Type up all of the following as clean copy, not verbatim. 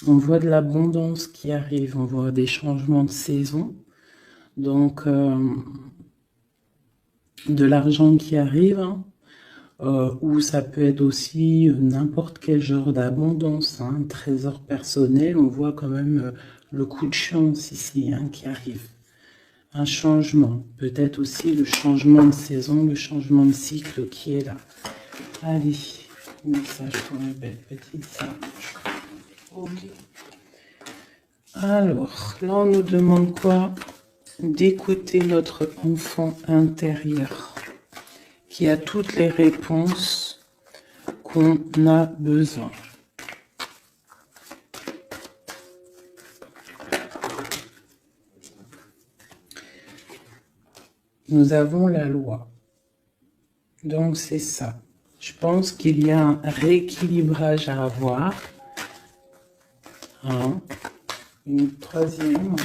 On voit de l'abondance qui arrive, on voit des changements de saison, donc de l'argent qui arrive, hein, ou ça peut être aussi n'importe quel genre d'abondance, hein, un trésor personnel. On voit quand même le coup de chance ici, hein, qui arrive. Un changement, peut-être aussi le changement de saison, le changement de cycle qui est là. Allez, message pour la belle petite sage. Ok. Alors, là on nous demande quoi? D'écouter notre enfant intérieur qui a toutes les réponses qu'on a besoin. Nous avons la loi. Donc c'est ça. Je pense qu'il y a un rééquilibrage à avoir. Hein. Une troisième.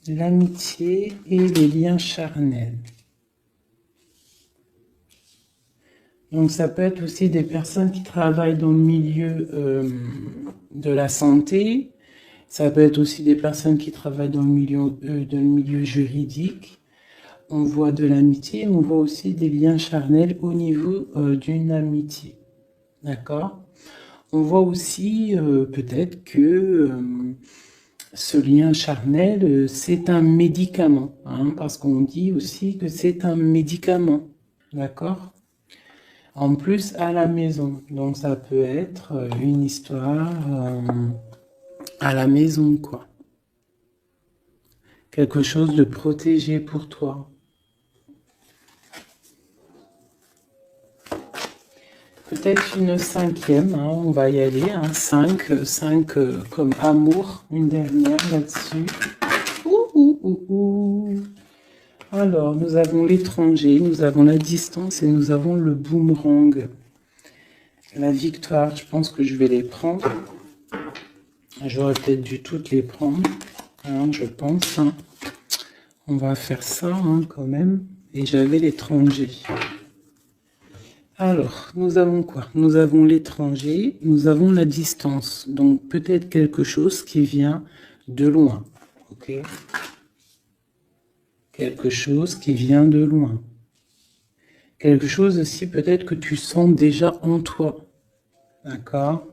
L'amitié et les liens charnels. Donc ça peut être aussi des personnes qui travaillent dans le milieu de la santé. Ça peut être aussi des personnes qui travaillent dans le milieu juridique. On voit de l'amitié, on voit aussi des liens charnels au niveau d'une amitié. D'accord? On voit aussi peut-être que ce lien charnel, c'est un médicament, hein, parce qu'on dit aussi que c'est un médicament. D'accord? En plus, à la maison. Donc, ça peut être une histoire à la maison, quoi. Quelque chose de protégé pour toi. Peut-être une cinquième, hein, on va y aller. Hein, 5 comme amour, une dernière là-dessus. Alors, nous avons l'étranger, nous avons la distance et nous avons le boomerang. La victoire, je pense que je vais les prendre. J'aurais peut-être dû toutes les prendre, hein, je pense. Hein. On va faire ça hein, quand même. Et j'avais l'étranger. Alors, nous avons quoi? Nous avons l'étranger, nous avons la distance. Donc, peut-être quelque chose qui vient de loin. Ok? Quelque chose qui vient de loin. Quelque chose aussi peut-être que tu sens déjà en toi. D'accord?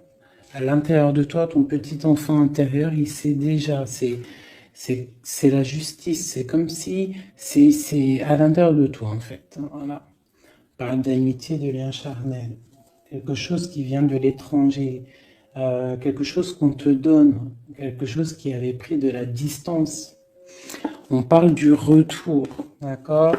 À l'intérieur de toi, ton petit enfant intérieur, il sait déjà. C'est la justice. C'est comme si c'est à l'intérieur de toi, en fait. Voilà. On parle d'amitié, de lien charnel. Quelque chose qui vient de l'étranger. Quelque chose qu'on te donne. Quelque chose qui avait pris de la distance. On parle du retour. D'accord?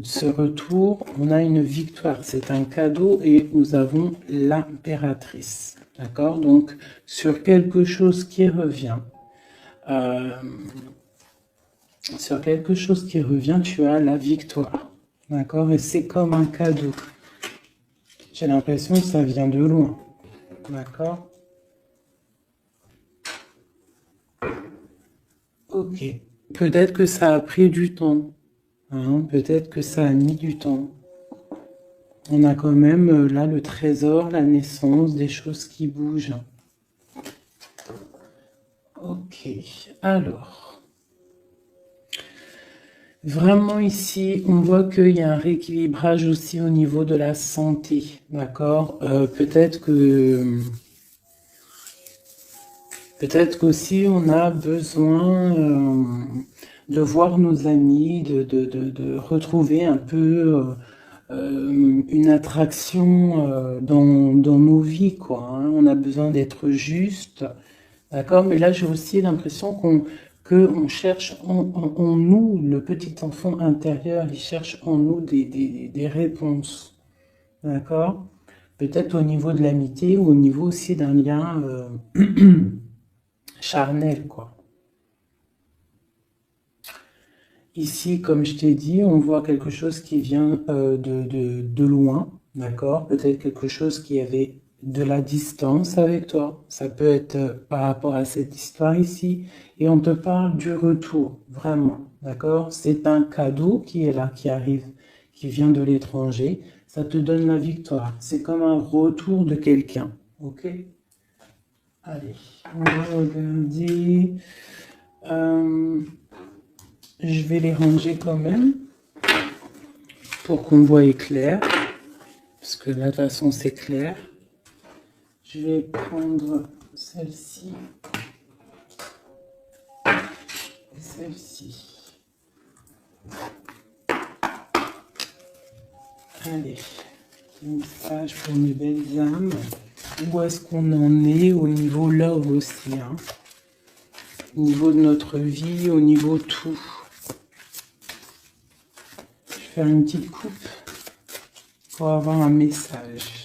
Ce retour, on a une victoire. C'est un cadeau et nous avons l'impératrice. D'accord? Donc, sur quelque chose qui revient, tu as la victoire. D'accord? Et c'est comme un cadeau. J'ai l'impression que ça vient de loin. D'accord? Ok. Peut-être que ça a pris du temps. Hein? Peut-être que ça a mis du temps. On a quand même là le trésor, la naissance, des choses qui bougent. Ok, alors, vraiment ici, on voit qu'il y a un rééquilibrage aussi au niveau de la santé, d'accord? Peut-être qu'aussi on a besoin de voir nos amis, de retrouver un peu une attraction dans nos vies, quoi. Hein. On a besoin d'être juste. D'accord, mais là j'ai aussi l'impression qu'on cherche en nous, le petit enfant intérieur, il cherche en nous des réponses. D'accord? Peut-être au niveau de l'amitié ou au niveau aussi d'un lien charnel, quoi. Ici, comme je t'ai dit, on voit quelque chose qui vient de loin, d'accord? Peut-être quelque chose qui avait de la distance avec toi. Ça peut être par rapport à cette histoire ici. Et on te parle du retour, vraiment. D'accord? C'est un cadeau qui est là, qui arrive, qui vient de l'étranger. Ça te donne la victoire. C'est comme un retour de quelqu'un. Ok? Allez, on va regarder. Je vais les ranger quand même pour qu'on voie clair. Parce que là, de toute façon, c'est clair. Je vais prendre celle-ci et celle-ci. Allez, message pour mes belles âmes. Où est-ce qu'on en est au niveau love aussi, hein? Au niveau de notre vie, au niveau tout. Je vais faire une petite coupe pour avoir un message.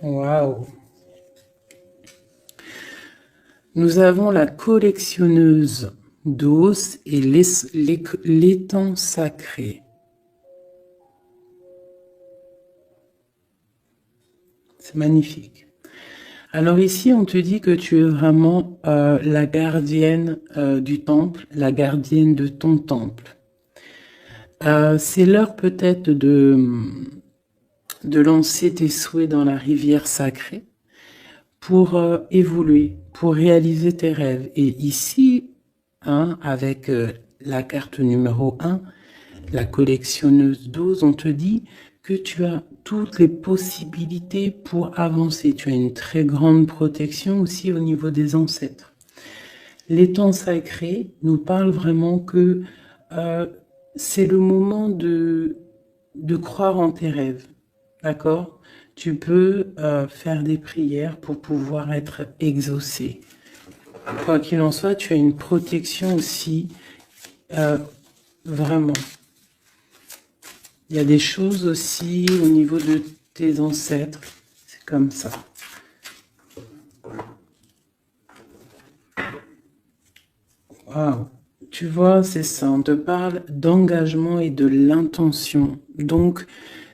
Waouh! Nous avons la collectionneuse d'os et l'étang sacré. C'est magnifique. Alors ici, on te dit que tu es vraiment la gardienne du temple, la gardienne de ton temple. C'est l'heure peut-être de lancer tes souhaits dans la rivière sacrée pour évoluer, pour réaliser tes rêves. Et ici, hein, avec la carte numéro 1, la collectionneuse d'os, on te dit que tu as toutes les possibilités pour avancer. Tu as une très grande protection aussi au niveau des ancêtres. L'étang sacré nous parle vraiment que c'est le moment de croire en tes rêves. D'accord? Tu peux faire des prières pour pouvoir être exaucé. Quoi qu'il en soit, tu as une protection aussi, vraiment. Il y a des choses aussi au niveau de tes ancêtres. C'est comme ça. Waouh! Tu vois, c'est ça. On te parle d'engagement et de l'intention. Donc,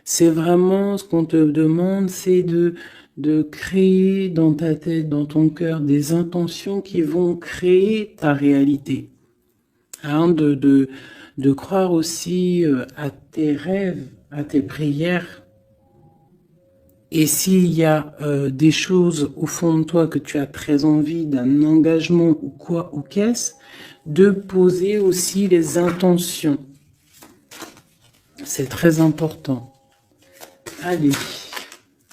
c'est vraiment ce qu'on te demande, c'est de créer dans ta tête, dans ton cœur, des intentions qui vont créer ta réalité. Hein, de croire aussi à tes rêves, à tes prières. Et s'il y a des choses au fond de toi que tu as très envie d'un engagement ou quoi ou qu'est-ce, de poser aussi les intentions. C'est très important. Allez,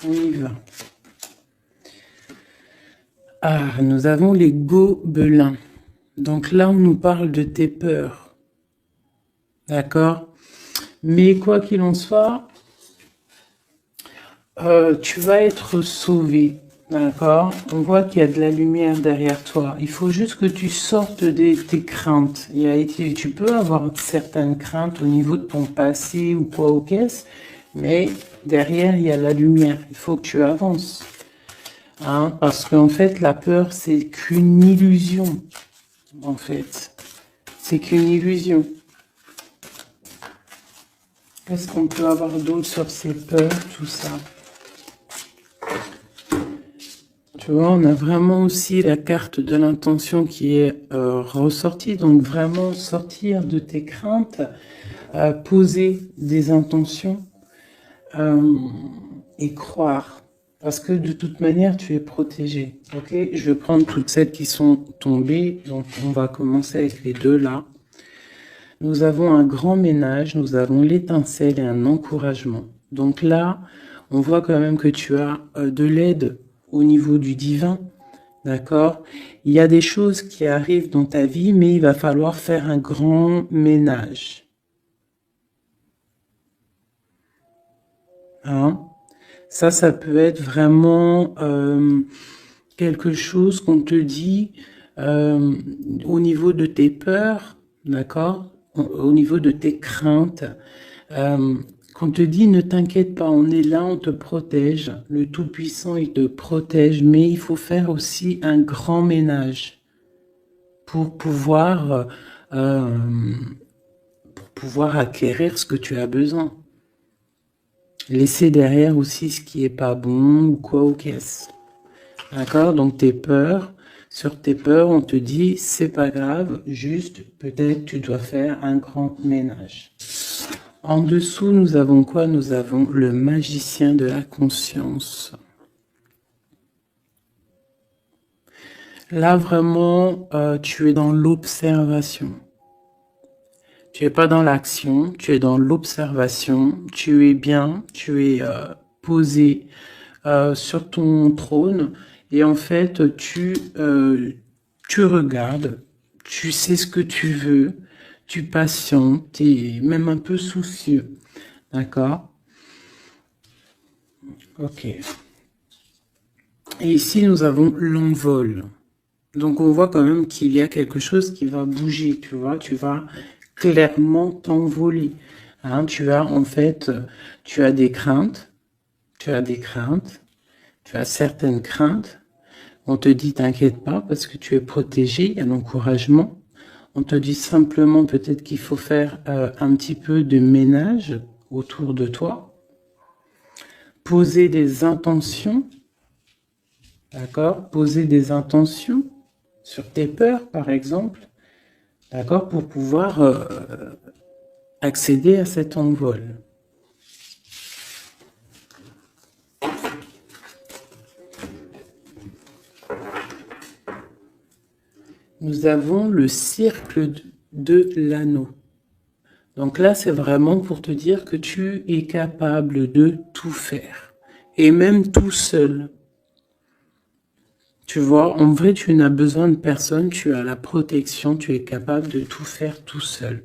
on y va. Ah, nous avons les gobelins. Donc là, on nous parle de tes peurs. D'accord? Mais quoi qu'il en soit, tu vas être sauvé. D'accord? On voit qu'il y a de la lumière derrière toi. Il faut juste que tu sortes de tes craintes. Tu peux avoir certaines craintes au niveau de ton passé ou quoi ou qu'est-ce, mais derrière, il y a la lumière. Il faut que tu avances. Hein? Parce qu'en fait, la peur, c'est qu'une illusion. En fait, c'est qu'une illusion. Qu'est-ce qu'on peut avoir d'autre sur ces peurs, tout ça? Tu vois, on a vraiment aussi la carte de l'intention qui est ressortie. Donc vraiment sortir de tes craintes, poser des intentions et croire. Parce que de toute manière, tu es protégé. Ok, je vais prendre toutes celles qui sont tombées. Donc on va commencer avec les deux là. Nous avons un grand ménage, nous avons l'étincelle et un encouragement. Donc là, on voit quand même que tu as de l'aide au niveau du divin, d'accord? Il y a des choses qui arrivent dans ta vie, mais il va falloir faire un grand ménage. Hein? Ça peut être vraiment quelque chose qu'on te dit au niveau de tes peurs, d'accord? Au niveau de tes craintes. Qu'on te dit, ne t'inquiète pas, on est là, on te protège. Le Tout-Puissant, il te protège, mais il faut faire aussi un grand ménage. pour pouvoir acquérir ce que tu as besoin. Laisser derrière aussi ce qui est pas bon ou quoi ou qu'est-ce. D'accord? Donc tes peurs, sur tes peurs, on te dit c'est pas grave, juste peut-être tu dois faire un grand ménage. En dessous, nous avons quoi? Nous avons le magicien de la conscience. Là, vraiment, tu es dans l'observation. Tu es pas dans l'action, tu es dans l'observation. Tu es bien, tu es posé sur ton trône. Et en fait, tu regardes, tu sais ce que tu veux, tu patientes, tu es même un peu soucieux. D'accord? Ok. Et ici, nous avons l'envol. Donc, on voit quand même qu'il y a quelque chose qui va bouger, tu vois. Tu vas clairement t'envoler. Hein, tu as, en fait, tu as des craintes. Tu as des craintes. Tu as certaines craintes. On te dit, t'inquiète pas, parce que tu es protégé, il y a l'encouragement. On te dit simplement peut-être qu'il faut faire un petit peu de ménage autour de toi. Poser des intentions. D'accord? Poser des intentions sur tes peurs, par exemple. D'accord? Pour pouvoir accéder à cet envol. Nous avons le cercle de l'anneau. Donc là, c'est vraiment pour te dire que tu es capable de tout faire. Et même tout seul. Tu vois, en vrai, tu n'as besoin de personne, tu as la protection, tu es capable de tout faire tout seul.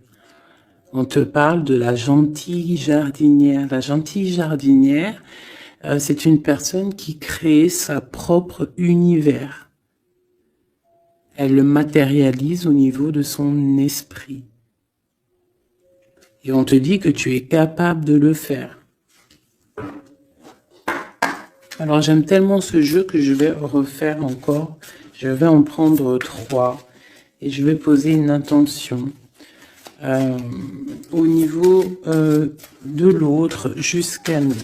On te parle de la gentille jardinière. La gentille jardinière, c'est une personne qui crée sa propre univers. Elle le matérialise au niveau de son esprit. Et on te dit que tu es capable de le faire. Alors j'aime tellement ce jeu que je vais refaire encore. Je vais en prendre 3 et je vais poser une intention au niveau de l'autre jusqu'à nous.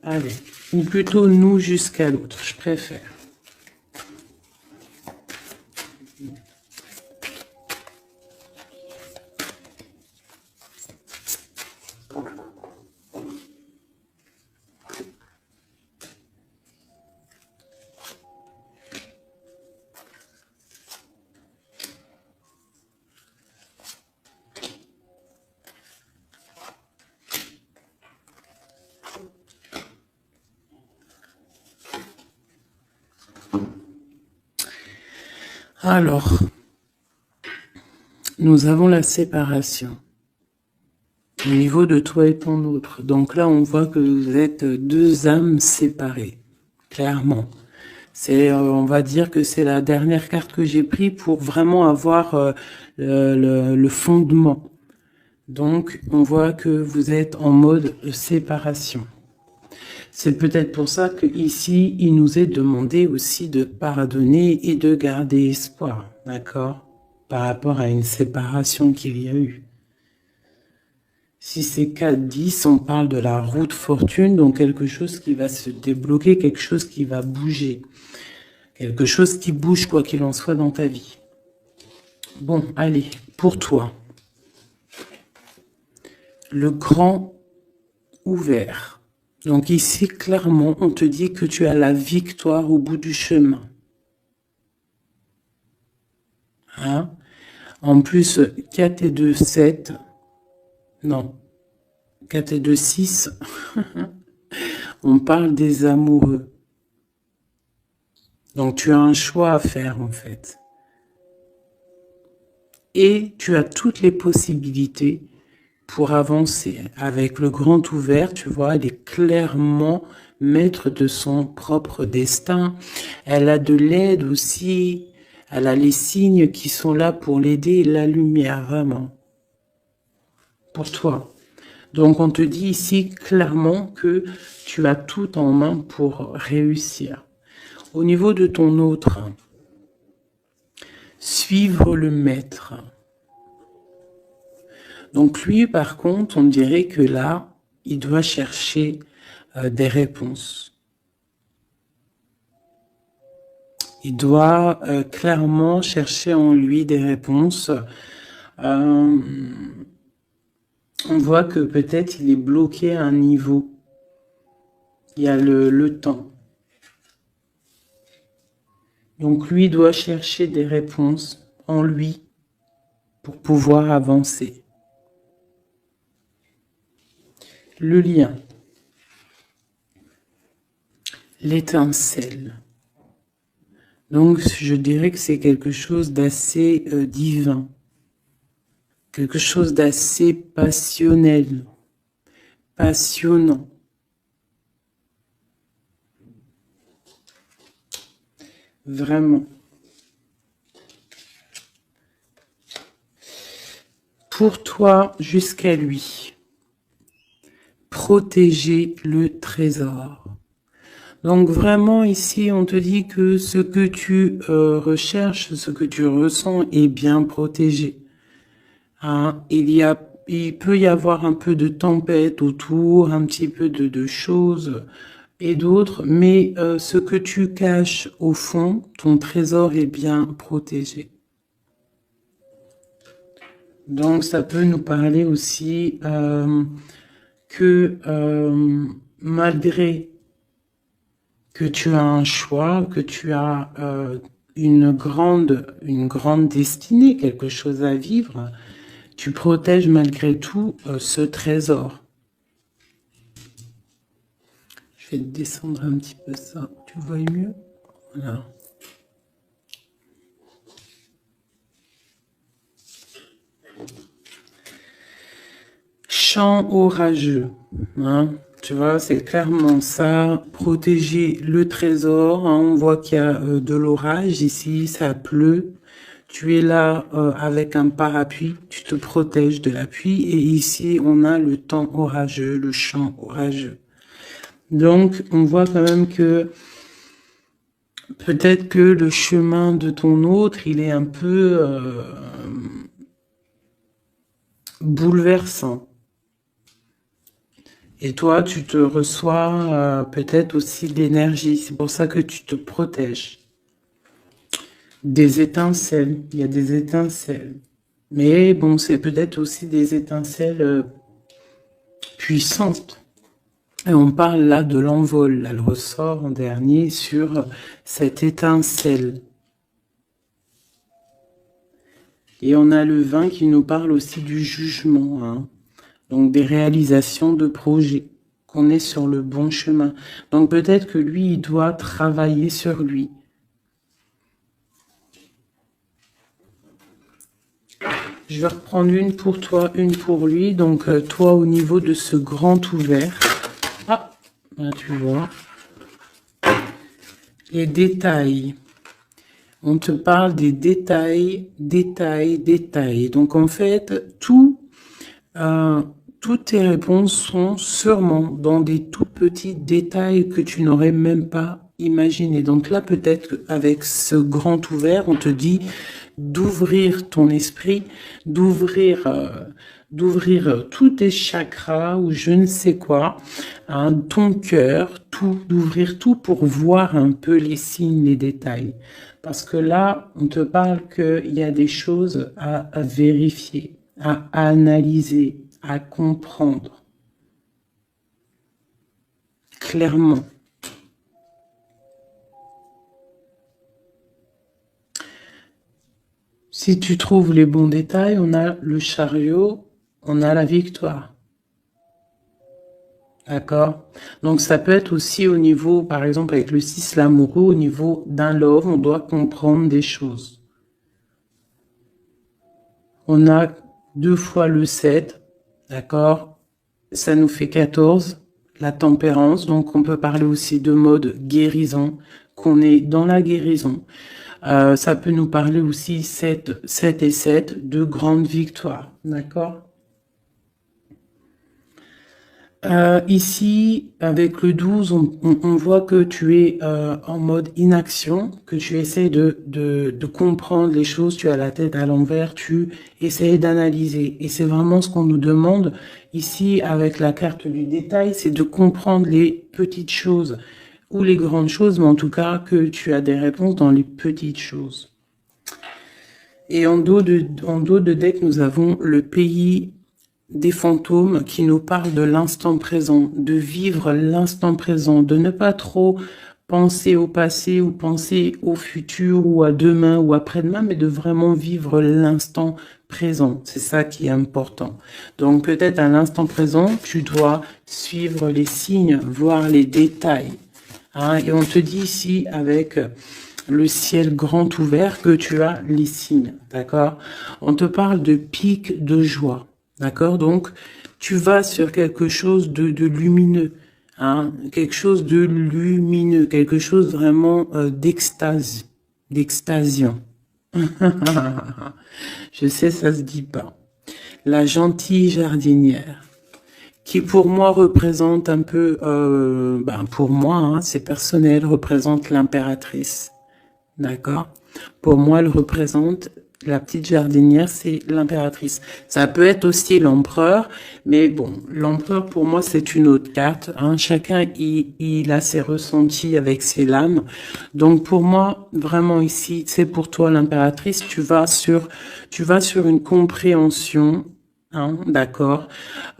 Allez, ou plutôt nous jusqu'à l'autre, je préfère. Alors, nous avons la séparation au niveau de toi et ton autre. Donc là, on voit que vous êtes deux âmes séparées, clairement. C'est, on va dire que c'est la dernière carte que j'ai prise pour vraiment avoir le fondement. Donc, on voit que vous êtes en mode séparation. C'est peut-être pour ça que ici, il nous est demandé aussi de pardonner et de garder espoir, d'accord, par rapport à une séparation qu'il y a eu. Si c'est 4-10, on parle de la roue de fortune, donc quelque chose qui va se débloquer, quelque chose qui va bouger. Quelque chose qui bouge quoi qu'il en soit dans ta vie. Bon, allez, pour toi. Le grand ouvert. Donc ici, clairement, on te dit que tu as la victoire au bout du chemin. Hein? En plus, 4 et 2, 7. Non. 4 et 2, 6. On parle des amoureux. Donc tu as un choix à faire en fait. Et tu as toutes les possibilités pour avancer. Avec le grand ouvert, tu vois, elle est clairement maître de son propre destin. Elle a de l'aide aussi. Elle a les signes qui sont là pour l'aider et la lumière, vraiment. Pour toi. Donc on te dit ici clairement que tu as tout en main pour réussir. Au niveau de ton autre, suivre le maître. Donc lui, par contre, on dirait que là, il doit chercher des réponses. Il doit clairement chercher en lui des réponses. On voit que peut-être il est bloqué à un niveau. Il y a le temps. Donc lui doit chercher des réponses en lui pour pouvoir avancer. Le lien. L'étincelle. Donc je dirais que c'est quelque chose d'assez divin. Quelque chose d'assez passionnel. Passionnant. Vraiment. Pour toi jusqu'à lui. Protéger le trésor. Donc vraiment ici on te dit que ce que tu recherches, ce que tu ressens est bien protégé. Hein, il peut y avoir un peu de tempête autour, un petit peu de choses et d'autres, mais ce que tu caches au fond, ton trésor est bien protégé. Donc ça peut nous parler aussi que malgré que tu as un choix, que tu as une grande destinée, quelque chose à vivre, tu protèges malgré tout ce trésor. Je vais descendre un petit peu ça, tu vois mieux? Voilà. Chant orageux, hein? Tu vois, c'est clairement ça, protéger le trésor. Hein, on voit qu'il y a de l'orage ici, ça pleut. Tu es là avec un parapluie, tu te protèges de la pluie. Et ici, on a le temps orageux, le chant orageux. Donc, on voit quand même que peut-être que le chemin de ton autre, il est un peu bouleversant. Et toi, tu te reçois peut-être aussi d'énergie. C'est pour ça que tu te protèges. Des étincelles. Il y a des étincelles. Mais bon, c'est peut-être aussi des étincelles puissantes. Et on parle là de l'envol. Elle ressort en dernier sur cette étincelle. Et on a le 20 qui nous parle aussi du jugement. Hein. Donc des réalisations de projets, qu'on est sur le bon chemin. Donc peut-être que lui, il doit travailler sur lui. Je vais reprendre une pour toi, une pour lui. Donc toi, au niveau de ce grand ouvert. Ah, là, tu vois. Les détails. On te parle des détails, détails, détails. Donc en fait, toutes tes réponses sont sûrement dans des tout petits détails que tu n'aurais même pas imaginé. Donc là, peut-être avec ce grand ouvert, on te dit d'ouvrir ton esprit, d'ouvrir tous tes chakras ou je ne sais quoi, hein, ton cœur, tout, d'ouvrir tout pour voir un peu les signes, les détails. Parce que là, on te parle qu'il y a des choses à vérifier, à analyser, à comprendre. Clairement. Si tu trouves les bons détails, on a le chariot, on a la victoire. D'accord? Donc ça peut être aussi au niveau, par exemple avec le 6, l'amoureux, au niveau d'un love, on doit comprendre des choses. On a 2 fois le 7, d'accord? Ça nous fait 14, la tempérance, donc on peut parler aussi de mode guérison, qu'on est dans la guérison. Ça peut nous parler aussi 7 et 7, de grandes victoires, d'accord? Ici, avec le 12, on voit que tu es en mode inaction, que tu essaies de comprendre les choses, tu as la tête à l'envers, tu essaies d'analyser. Et c'est vraiment ce qu'on nous demande ici avec la carte du détail, c'est de comprendre les petites choses ou les grandes choses, mais en tout cas que tu as des réponses dans les petites choses. Et en dos de deck, nous avons le pays des fantômes qui nous parlent de l'instant présent, de vivre l'instant présent, de ne pas trop penser au passé ou penser au futur ou à demain ou après-demain, mais de vraiment vivre l'instant présent. C'est ça qui est important. Donc peut-être à l'instant présent, tu dois suivre les signes, voir les détails. Hein, et on te dit ici avec le ciel grand ouvert que tu as les signes, d'accord? On te parle de pic de joie. D'accord? Donc, tu vas sur quelque chose de lumineux, hein? Quelque chose de lumineux, quelque chose vraiment d'extase, d'extasiant. Je sais, ça se dit pas. La gentille jardinière, qui pour moi représente un peu, pour moi, hein, c'est personnel, représente l'impératrice. D'accord? Pour moi, elle représente la petite jardinière, c'est l'impératrice. Ça peut être aussi l'empereur, mais bon, l'empereur pour moi c'est une autre carte. Hein. Chacun il a ses ressentis avec ses lames. Donc pour moi, vraiment ici, c'est pour toi l'impératrice. Tu vas sur une compréhension. Hein, d'accord.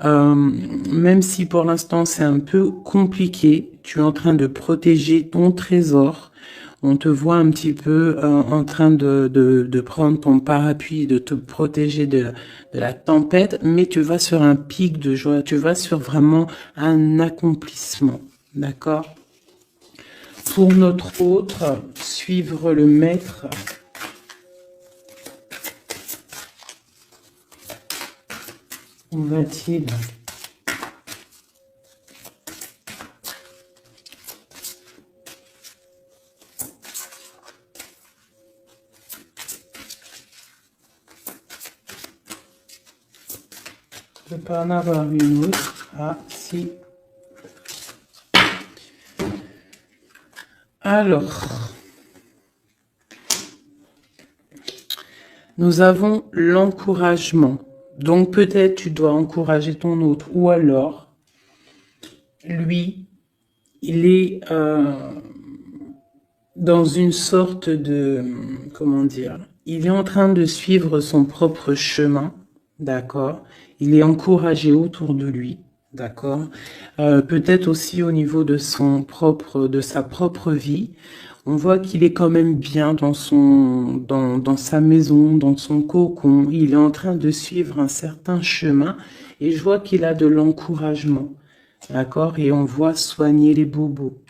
Même si pour l'instant c'est un peu compliqué, tu es en train de protéger ton trésor. On te voit un petit peu en train de prendre ton parapluie, de te protéger de la tempête, mais tu vas sur un pic de joie, tu vas sur vraiment un accomplissement, d'accord? Pour notre autre, suivre le maître. Où va-t-il ? Je ne peux pas en avoir une autre. Ah, si. Alors, nous avons l'encouragement. Donc, peut-être tu dois encourager ton autre. Ou alors, lui, il est dans une sorte de... Comment dire ? Il est en train de suivre son propre chemin. D'accord. Il est encouragé autour de lui, d'accord. Peut-être aussi au niveau de de sa propre vie. On voit qu'il est quand même bien dans sa maison, dans son cocon. Il est en train de suivre un certain chemin et je vois qu'il a de l'encouragement, d'accord. Et on voit soigner les bobos.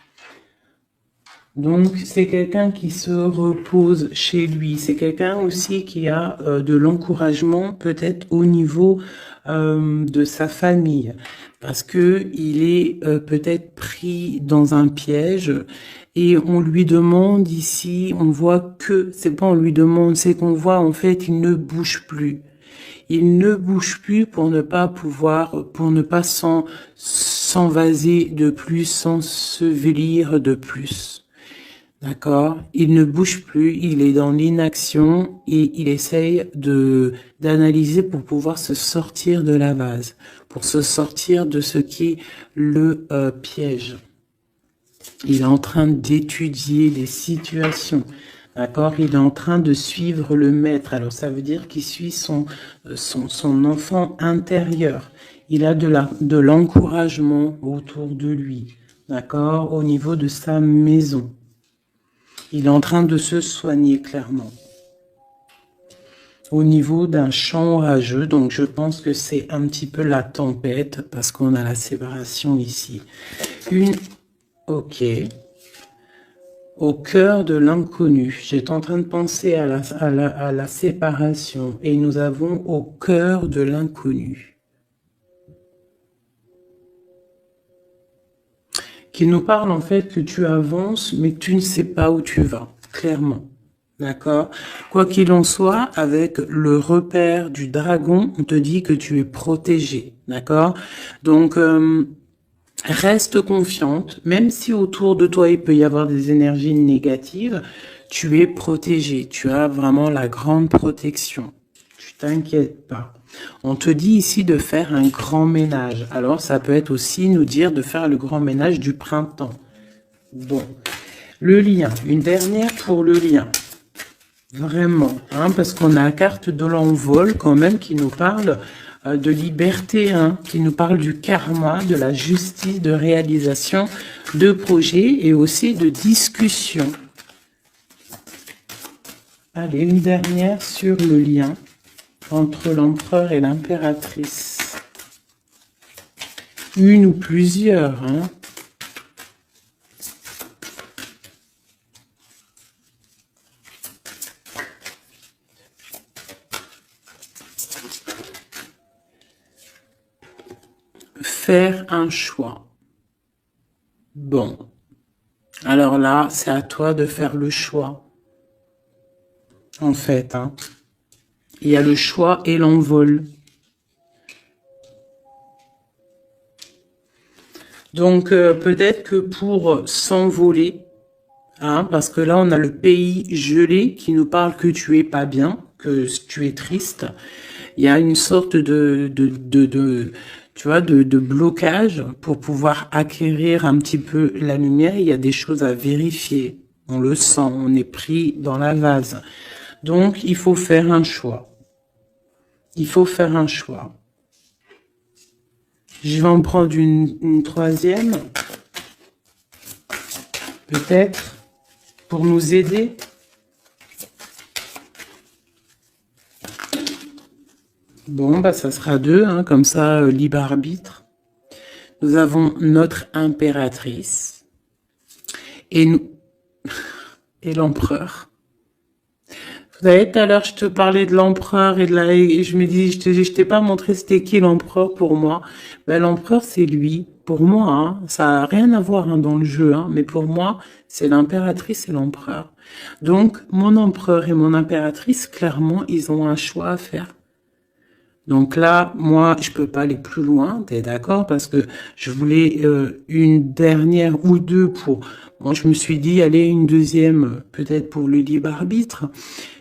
Donc, c'est quelqu'un qui se repose chez lui. C'est quelqu'un aussi qui a de l'encouragement, peut-être au niveau de sa famille. Parce que il est peut-être pris dans un piège et on lui demande ici, on voit que, c'est pas on lui demande, c'est qu'on voit en fait, il ne bouge plus. Il ne bouge plus pour ne pas s'envaser de plus, s'ensevelir de plus. D'accord? Il ne bouge plus, il est dans l'inaction et il essaye d'analyser pour pouvoir se sortir de la vase, pour se sortir de ce qui le piège. Il est en train d'étudier les situations. D'accord? Il est en train de suivre le maître. Alors ça veut dire qu'il suit son enfant intérieur. Il a de l'encouragement autour de lui. D'accord? Au niveau de sa maison. Il est en train de se soigner clairement. Au niveau d'un champ orageux, donc je pense que c'est un petit peu la tempête parce qu'on a la séparation ici. Ok. Au cœur de l'inconnu. J'étais en train de penser à la séparation et nous avons au cœur de l'inconnu. Qui nous parle en fait que tu avances, mais que tu ne sais pas où tu vas, clairement. D'accord? Quoi qu'il en soit, avec le repère du dragon, on te dit que tu es protégé. D'accord? Donc, Reste confiante, même si autour de toi il peut y avoir des énergies négatives, tu es protégée, tu as vraiment la grande protection. Tu t'inquiètes pas. On te dit ici de faire un grand ménage. Alors ça peut être aussi nous dire de faire le grand ménage du printemps. Bon, le lien, une dernière pour le lien. Vraiment, hein, parce qu'on a la carte de l'envol quand même qui nous parle de liberté, hein, qui nous parle du karma, de la justice, de réalisation de projets et aussi de discussion. Allez, une dernière sur le lien entre l'empereur et l'impératrice. Une ou plusieurs, hein. Faire un choix. Bon. Alors là, c'est à toi de faire le choix. En fait, hein. Il y a le choix et l'envol. Donc, peut-être que pour s'envoler, hein, parce que là, on a le pays gelé qui nous parle que tu es pas bien, que tu es triste. Il y a une sorte tu vois, de blocage pour pouvoir acquérir un petit peu la lumière. Il y a des choses à vérifier. On le sent, on est pris dans la vase. Donc, il faut faire un choix. Il faut faire un choix. Je vais en prendre une troisième. Peut-être, pour nous aider. Bon, bah ça sera deux, hein, comme ça, libre arbitre. Nous avons notre impératrice et nous et l'empereur. Vous savez, tout à l'heure, je te parlais de l'empereur et je me dis, je t'ai pas montré c'était qui l'empereur pour moi. Ben, l'empereur, c'est lui. Pour moi, hein, ça a rien à voir hein, dans le jeu, hein, mais pour moi, c'est l'impératrice et l'empereur. Donc, mon empereur et mon impératrice, clairement, ils ont un choix à faire. Donc là, moi, je peux pas aller plus loin, t'es d'accord? Parce que je voulais une dernière ou deux pour... Moi, je me suis dit, allez, une deuxième, peut-être pour le libre arbitre.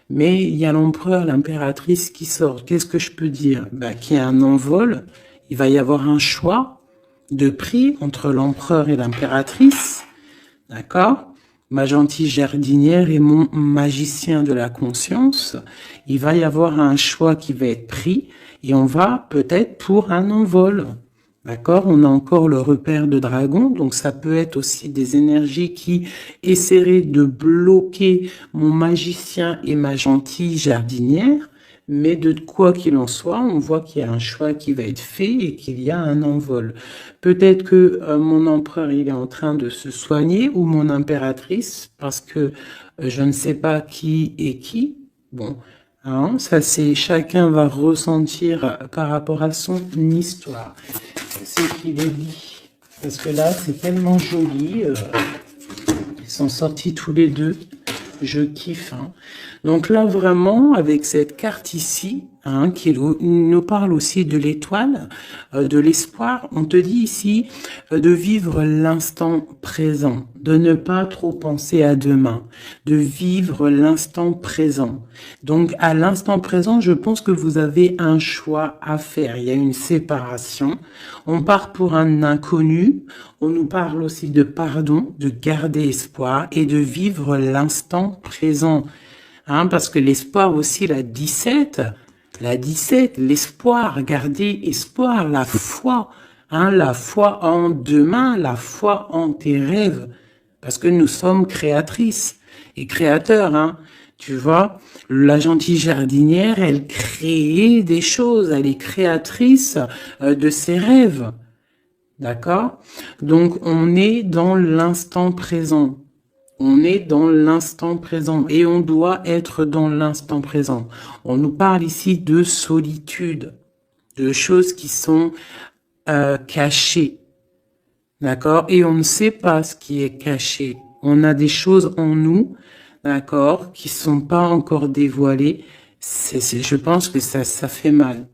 Mais il y a l'empereur, l'impératrice qui sort. Qu'est-ce que je peux dire? Bah, qu'il y a un envol. Il va y avoir un choix de prix entre l'empereur et l'impératrice. D'accord? Ma gentille jardinière et mon magicien de la conscience. Il va y avoir un choix qui va être pris et on va peut-être pour un envol. D'accord? On a encore le repère de dragon, donc ça peut être aussi des énergies qui essaieraient de bloquer mon magicien et ma gentille jardinière. Mais de quoi qu'il en soit, on voit qu'il y a un choix qui va être fait et qu'il y a un envol. Peut-être que mon empereur, il est en train de se soigner ou mon impératrice, parce que je ne sais pas qui est qui. Bon, hein, ça c'est chacun va ressentir par rapport à son histoire. C'est qu'il est dit. Parce que là, c'est tellement joli. Ils sont sortis tous les deux. Je kiffe. Hein. Donc là, vraiment, avec cette carte ici, hein, qui nous parle aussi de l'étoile, de l'espoir, on te dit ici de vivre l'instant présent, de ne pas trop penser à demain, de vivre l'instant présent. Donc à l'instant présent, je pense que vous avez un choix à faire. Il y a une séparation. On part pour un inconnu. On nous parle aussi de pardon, de garder espoir et de vivre l'instant présent. Hein, parce que l'espoir aussi, la 17, l'espoir, garder espoir, la foi, hein, la foi en demain, la foi en tes rêves. Parce que nous sommes créatrices et créateurs, hein. Tu vois, la gentille jardinière, elle crée des choses, elle est créatrice de ses rêves. D'accord? Donc, on est dans l'instant présent. On est dans l'instant présent et on doit être dans l'instant présent. On nous parle ici de solitude, de choses qui sont cachées. D'accord? Et on ne sait pas ce qui est caché. On a des choses en nous, d'accord, qui sont pas encore dévoilées. Je pense que ça fait mal.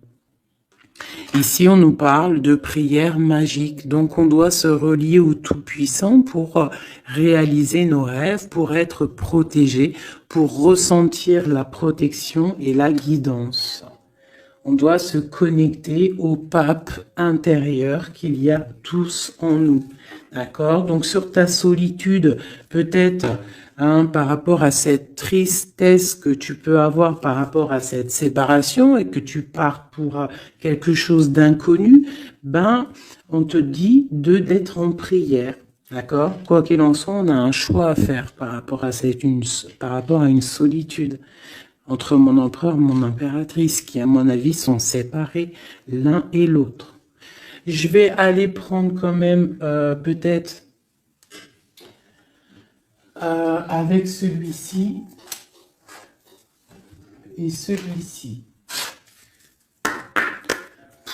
Ici, on nous parle de prière magique. Donc, on doit se relier au Tout-Puissant pour réaliser nos rêves, pour être protégé, pour ressentir la protection et la guidance. On doit se connecter au pape intérieur qu'il y a tous en nous. D'accord? Donc, sur ta solitude, peut-être, par rapport à cette tristesse que tu peux avoir par rapport à cette séparation et que tu pars pour quelque chose d'inconnu, on te dit d'être en prière. D'accord? Quoi qu'il en soit, on a un choix à faire par rapport à une solitude entre mon empereur et mon impératrice, qui, à mon avis, sont séparés l'un et l'autre. Je vais aller prendre quand même, peut-être, avec celui-ci et celui-ci.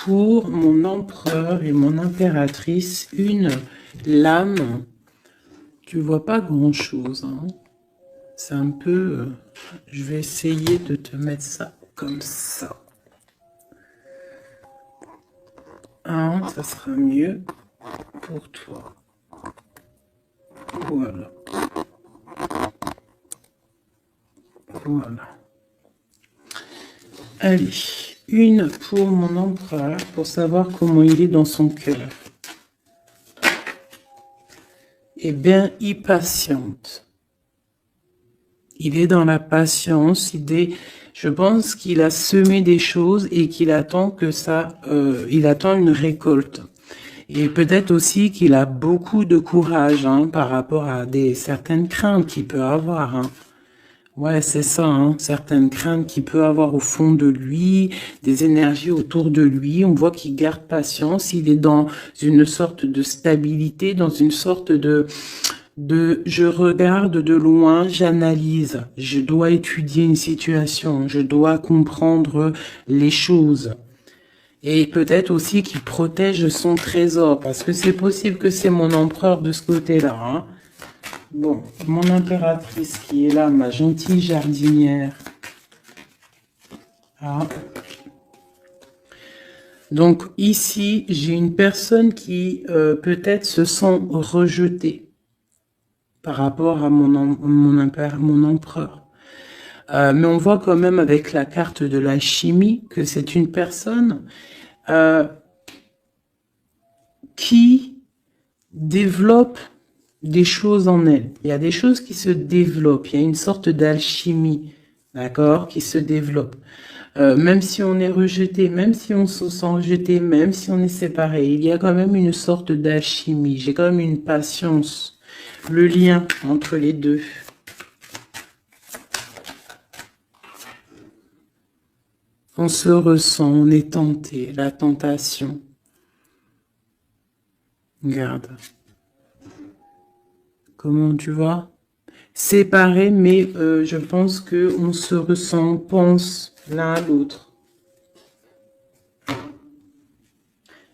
Pour mon empereur et mon impératrice, une lame. Tu vois pas grand-chose, hein. C'est un peu... je vais essayer de te mettre ça comme ça. Ça sera mieux pour toi. Voilà. Voilà. Allez, une pour mon empereur, pour savoir comment il est dans son cœur. Eh bien, il patiente. Il est dans la patience, je pense qu'il a semé des choses et qu'il attend que il attend une récolte. Et peut-être aussi qu'il a beaucoup de courage par rapport à certaines craintes qu'il peut avoir. Ouais, c'est ça, certaines craintes qu'il peut avoir au fond de lui, des énergies autour de lui. On voit qu'il garde patience, il est dans une sorte de stabilité, dans une sorte de je regarde de loin, j'analyse, je dois étudier une situation, je dois comprendre les choses. Et peut-être aussi qu'il protège son trésor, parce que c'est possible que c'est mon empereur de ce côté-là. Bon, mon impératrice qui est là, ma gentille jardinière. Donc ici, j'ai une personne qui peut-être se sent rejetée par rapport à mon empereur. Mais on voit quand même avec la carte de la chimie que c'est une personne qui développe des choses en elle. Il y a des choses qui se développent. Il y a une sorte d'alchimie, d'accord, qui se développe. Même si on est rejeté, même si on se sent rejeté, même si on est séparé, il y a quand même une sorte d'alchimie. J'ai quand même une patience. Le lien entre les deux. On se ressent, on est tenté, la tentation. Regarde. Comment tu vois? Séparés, mais je pense qu'on se ressent, on pense l'un à l'autre.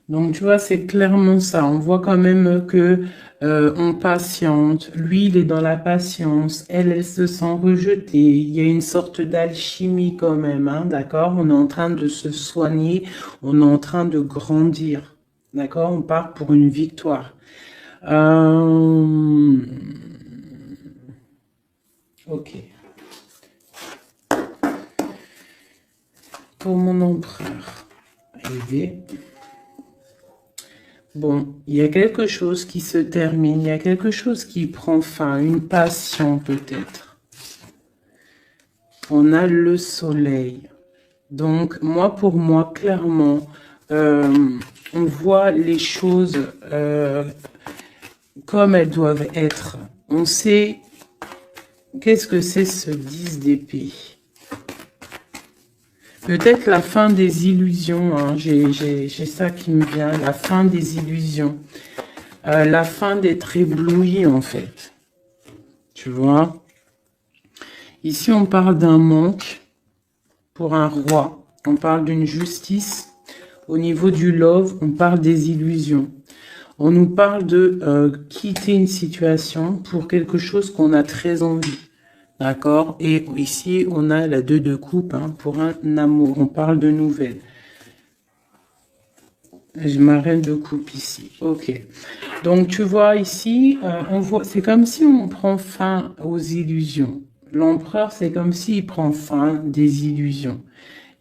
Donc, tu vois, c'est clairement ça. On voit quand même que on patiente. Lui, il est dans la patience. Elle se sent rejetée. Il y a une sorte d'alchimie quand même, d'accord? On est en train de se soigner. On est en train de grandir. D'accord? On part pour une victoire. Ok. Pour mon empereur. Élevé. Bon, il y a quelque chose qui se termine, il y a quelque chose qui prend fin, une passion peut-être. On a le soleil. Donc, pour moi, clairement, on voit les choses comme elles doivent être. On sait qu'est-ce que c'est ce 10 d'épée. Peut-être la fin des illusions, j'ai ça qui me vient, la fin des illusions. La fin d'être ébloui, en fait. Tu vois? Ici, on parle d'un manque pour un roi. On parle d'une justice. Au niveau du love, on parle des illusions. On nous parle de quitter une situation pour quelque chose qu'on a très envie. D'accord? Et ici, on a la 2 de coupe pour un amour. On parle de nouvelles. J'ai ma reine de coupe ici. Ok. Donc, tu vois ici, on voit, c'est comme si on prend fin aux illusions. L'empereur, c'est comme s'il prend fin des illusions.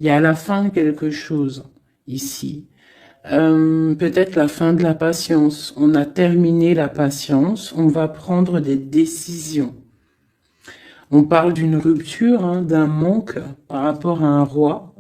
Il y a à la fin quelque chose ici. Peut-être la fin de la patience. On a terminé la patience. On va prendre des décisions. On parle d'une rupture, hein, d'un manque par rapport à un roi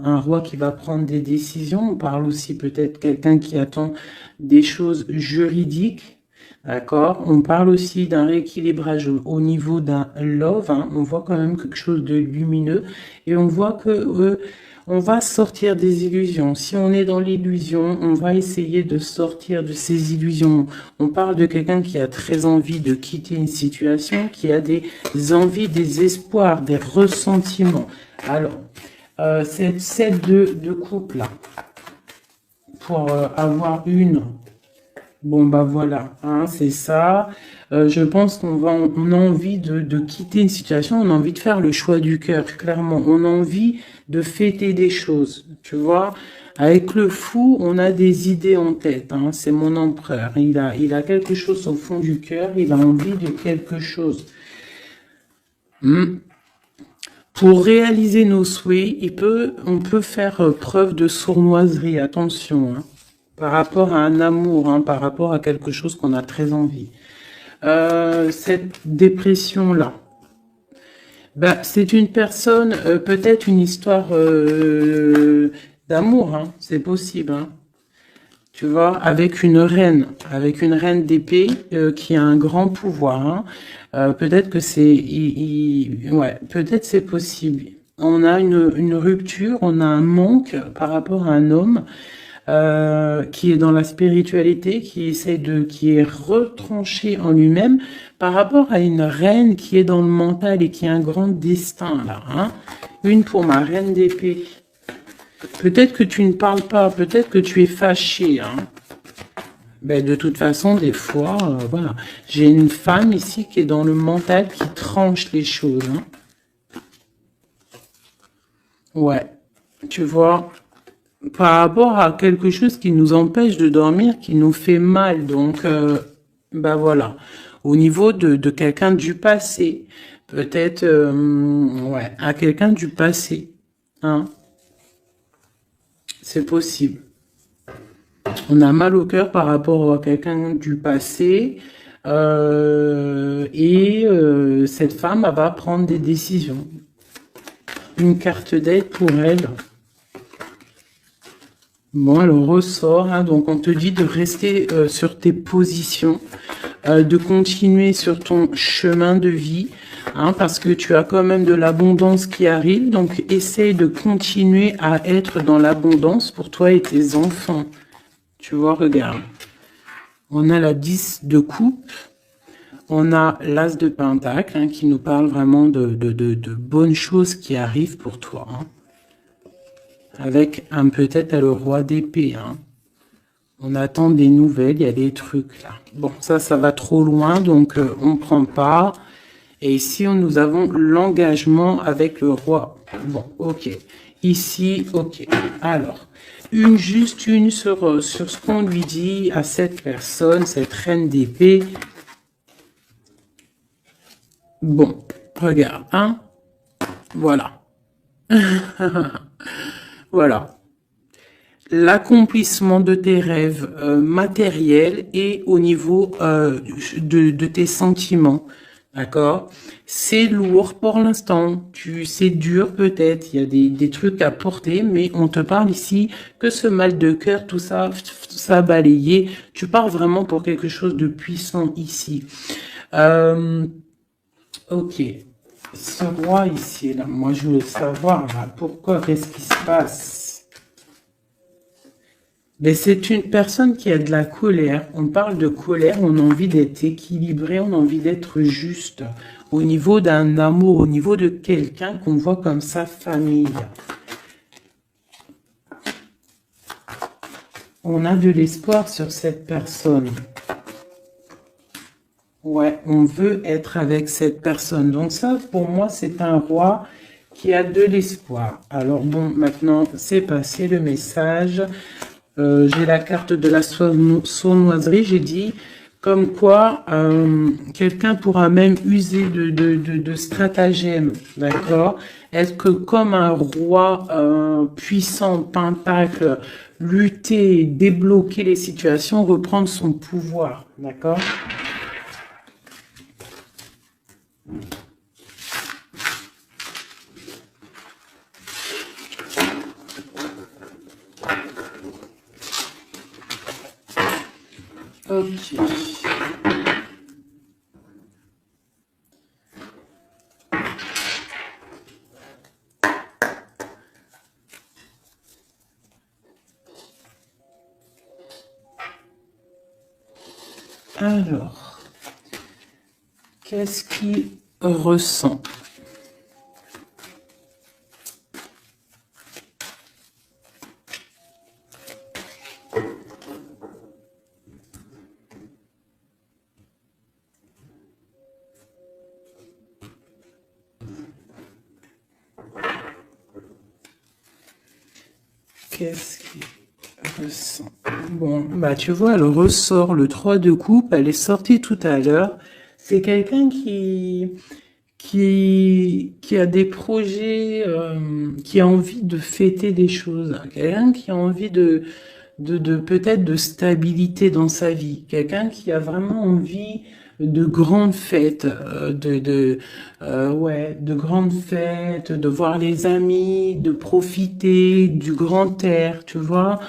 qui va prendre des décisions. On parle aussi peut-être quelqu'un qui attend des choses juridiques, d'accord. On parle aussi d'un rééquilibrage au niveau d'un love, hein. On voit quand même quelque chose de lumineux et on voit que on va sortir des illusions. Si on est dans l'illusion, on va essayer de sortir de ces illusions. On parle de quelqu'un qui a très envie de quitter une situation, qui a des envies, des espoirs, des ressentiments. Alors, cette set de couple là, pour avoir une... Bon, bah voilà, hein, c'est ça. Je pense on a envie de quitter une situation, on a envie de faire le choix du cœur, clairement. On a envie de fêter des choses, tu vois. Avec le fou, on a des idées en tête, hein, c'est mon empereur. Il a quelque chose au fond du cœur, il a envie de quelque chose. Pour réaliser nos souhaits, on peut faire preuve de sournoiserie, attention, hein, par rapport à un amour, hein, par rapport à quelque chose qu'on a très envie. Cette dépression-là, ben, c'est une personne, peut-être une histoire d'amour, hein, c'est possible, hein. Tu vois, avec une reine d'épée qui a un grand pouvoir, hein. Peut-être que ouais, peut-être c'est possible. On a une rupture, on a un manque par rapport à un homme qui est dans la spiritualité, qui est retranché en lui-même par rapport à une reine qui est dans le mental et qui a un grand destin là, hein. Une pour ma reine d'épée. Peut-être que tu ne parles pas, peut-être que tu es fâché, hein. Ben, de toute façon, des fois, voilà. J'ai une femme ici qui est dans le mental, qui tranche les choses, hein. Ouais, tu vois, par rapport à quelque chose qui nous empêche de dormir, qui nous fait mal. Donc, ben voilà. Au niveau de quelqu'un du passé, peut-être, ouais, à quelqu'un du passé, hein. C'est possible. On a mal au cœur par rapport à quelqu'un du passé. Cette femme, elle va prendre des décisions. Une carte d'aide pour elle. Bon, elle ressort, hein, donc on te dit de rester sur tes positions, de continuer sur ton chemin de vie, hein, parce que tu as quand même de l'abondance qui arrive, donc essaye de continuer à être dans l'abondance pour toi et tes enfants. Tu vois, regarde. On a la 10 de coupe, on a l'as de pentacle, hein, qui nous parle vraiment de bonnes choses qui arrivent pour toi, hein. Avec peut-être le roi d'épée, hein. On attend des nouvelles, il y a des trucs là. Bon, ça va trop loin, donc on prend pas. Et ici, nous avons l'engagement avec le roi. Bon, ok. Ici, ok. Alors, juste une sur ce qu'on lui dit à cette personne, cette reine d'épée. Bon, regarde, hein. Voilà. Voilà. L'accomplissement de tes rêves matériels et au niveau de tes sentiments. D'accord? C'est lourd pour l'instant. C'est dur peut-être. Il y a des trucs à porter, mais on te parle ici que ce mal de cœur, tout ça balayé. Tu pars vraiment pour quelque chose de puissant ici. Ok. Ce roi ici, là, moi je veux savoir là, pourquoi, qu'est-ce qui se passe? Mais c'est une personne qui a de la colère. On parle de colère, on a envie d'être équilibré, on a envie d'être juste. Au niveau d'un amour, au niveau de quelqu'un qu'on voit comme sa famille. On a de l'espoir sur cette personne. Ouais, on veut être avec cette personne. Donc ça, pour moi, c'est un roi qui a de l'espoir. Alors bon, maintenant, c'est passé le message. J'ai la carte de la sournoiserie, j'ai dit comme quoi quelqu'un pourra même user de stratagèmes, d'accord? Est-ce que comme un roi puissant, pentacle, lutter, débloquer les situations, reprendre son pouvoir, d'accord? Ok. Alors, qu'est-ce qu'il ressent? Qu'est-ce qu'il ressent? Bon, bah tu vois, elle ressort le 3 de coupe, elle est sortie tout à l'heure. C'est quelqu'un qui a des projets, qui a envie de fêter des choses. Quelqu'un qui a envie de peut-être de stabilité dans sa vie. Quelqu'un qui a vraiment envie de grandes fêtes, ouais, de grandes fêtes, de voir les amis, de profiter du grand air, tu vois.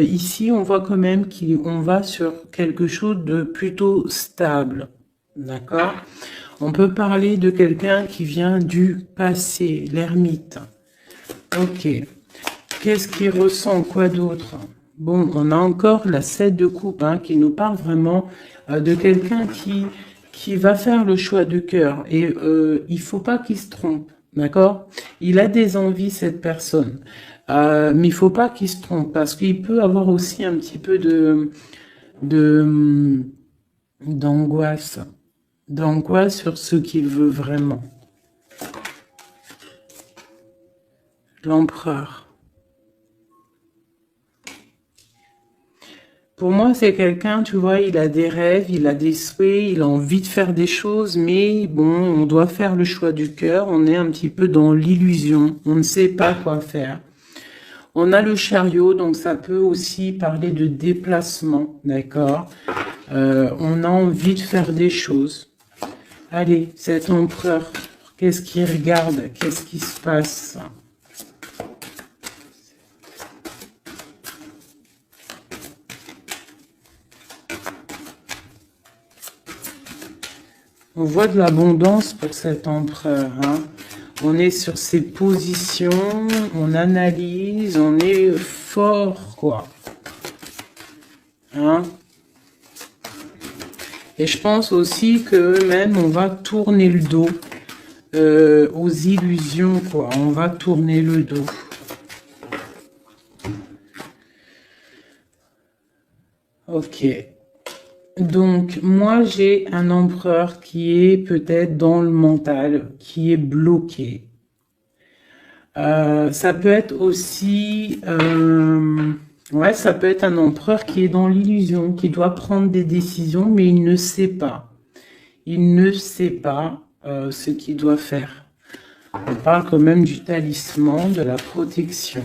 Ici, on voit quand même qu'on va sur quelque chose de plutôt stable, d'accord? On peut parler de quelqu'un qui vient du passé, l'ermite. Ok. Qu'est-ce qu'il ressent? Quoi d'autre? Bon, on a encore la 7 de coupe hein, qui nous parle vraiment de quelqu'un qui va faire le choix de cœur. Et il faut pas qu'il se trompe, d'accord? Il a des envies, cette personne. Mais il faut pas qu'il se trompe parce qu'il peut avoir aussi un petit peu de d'angoisse. D'angoisse sur ce qu'il veut vraiment. L'empereur. Pour moi, c'est quelqu'un, tu vois, il a des rêves, il a des souhaits, il a envie de faire des choses, mais bon, on doit faire le choix du cœur, on est un petit peu dans l'illusion, on ne sait pas quoi faire. On a le chariot, donc ça peut aussi parler de déplacement, d'accord? On a envie de faire des choses. Allez, cet empereur, qu'est-ce qu'il regarde? Qu'est-ce qui se passe? On voit de l'abondance pour cet empereur. Hein. On est sur ses positions, on analyse, on est fort, quoi. Hein. Et je pense aussi que même on va tourner le dos aux illusions, quoi. On va tourner le dos. Ok. Donc, moi, j'ai un empereur qui est peut-être dans le mental, qui est bloqué. Ça peut être aussi... ouais, ça peut être un empereur qui est dans l'illusion, qui doit prendre des décisions, mais il ne sait pas. Il ne sait pas ce qu'il doit faire. On parle quand même du talisman, de la protection.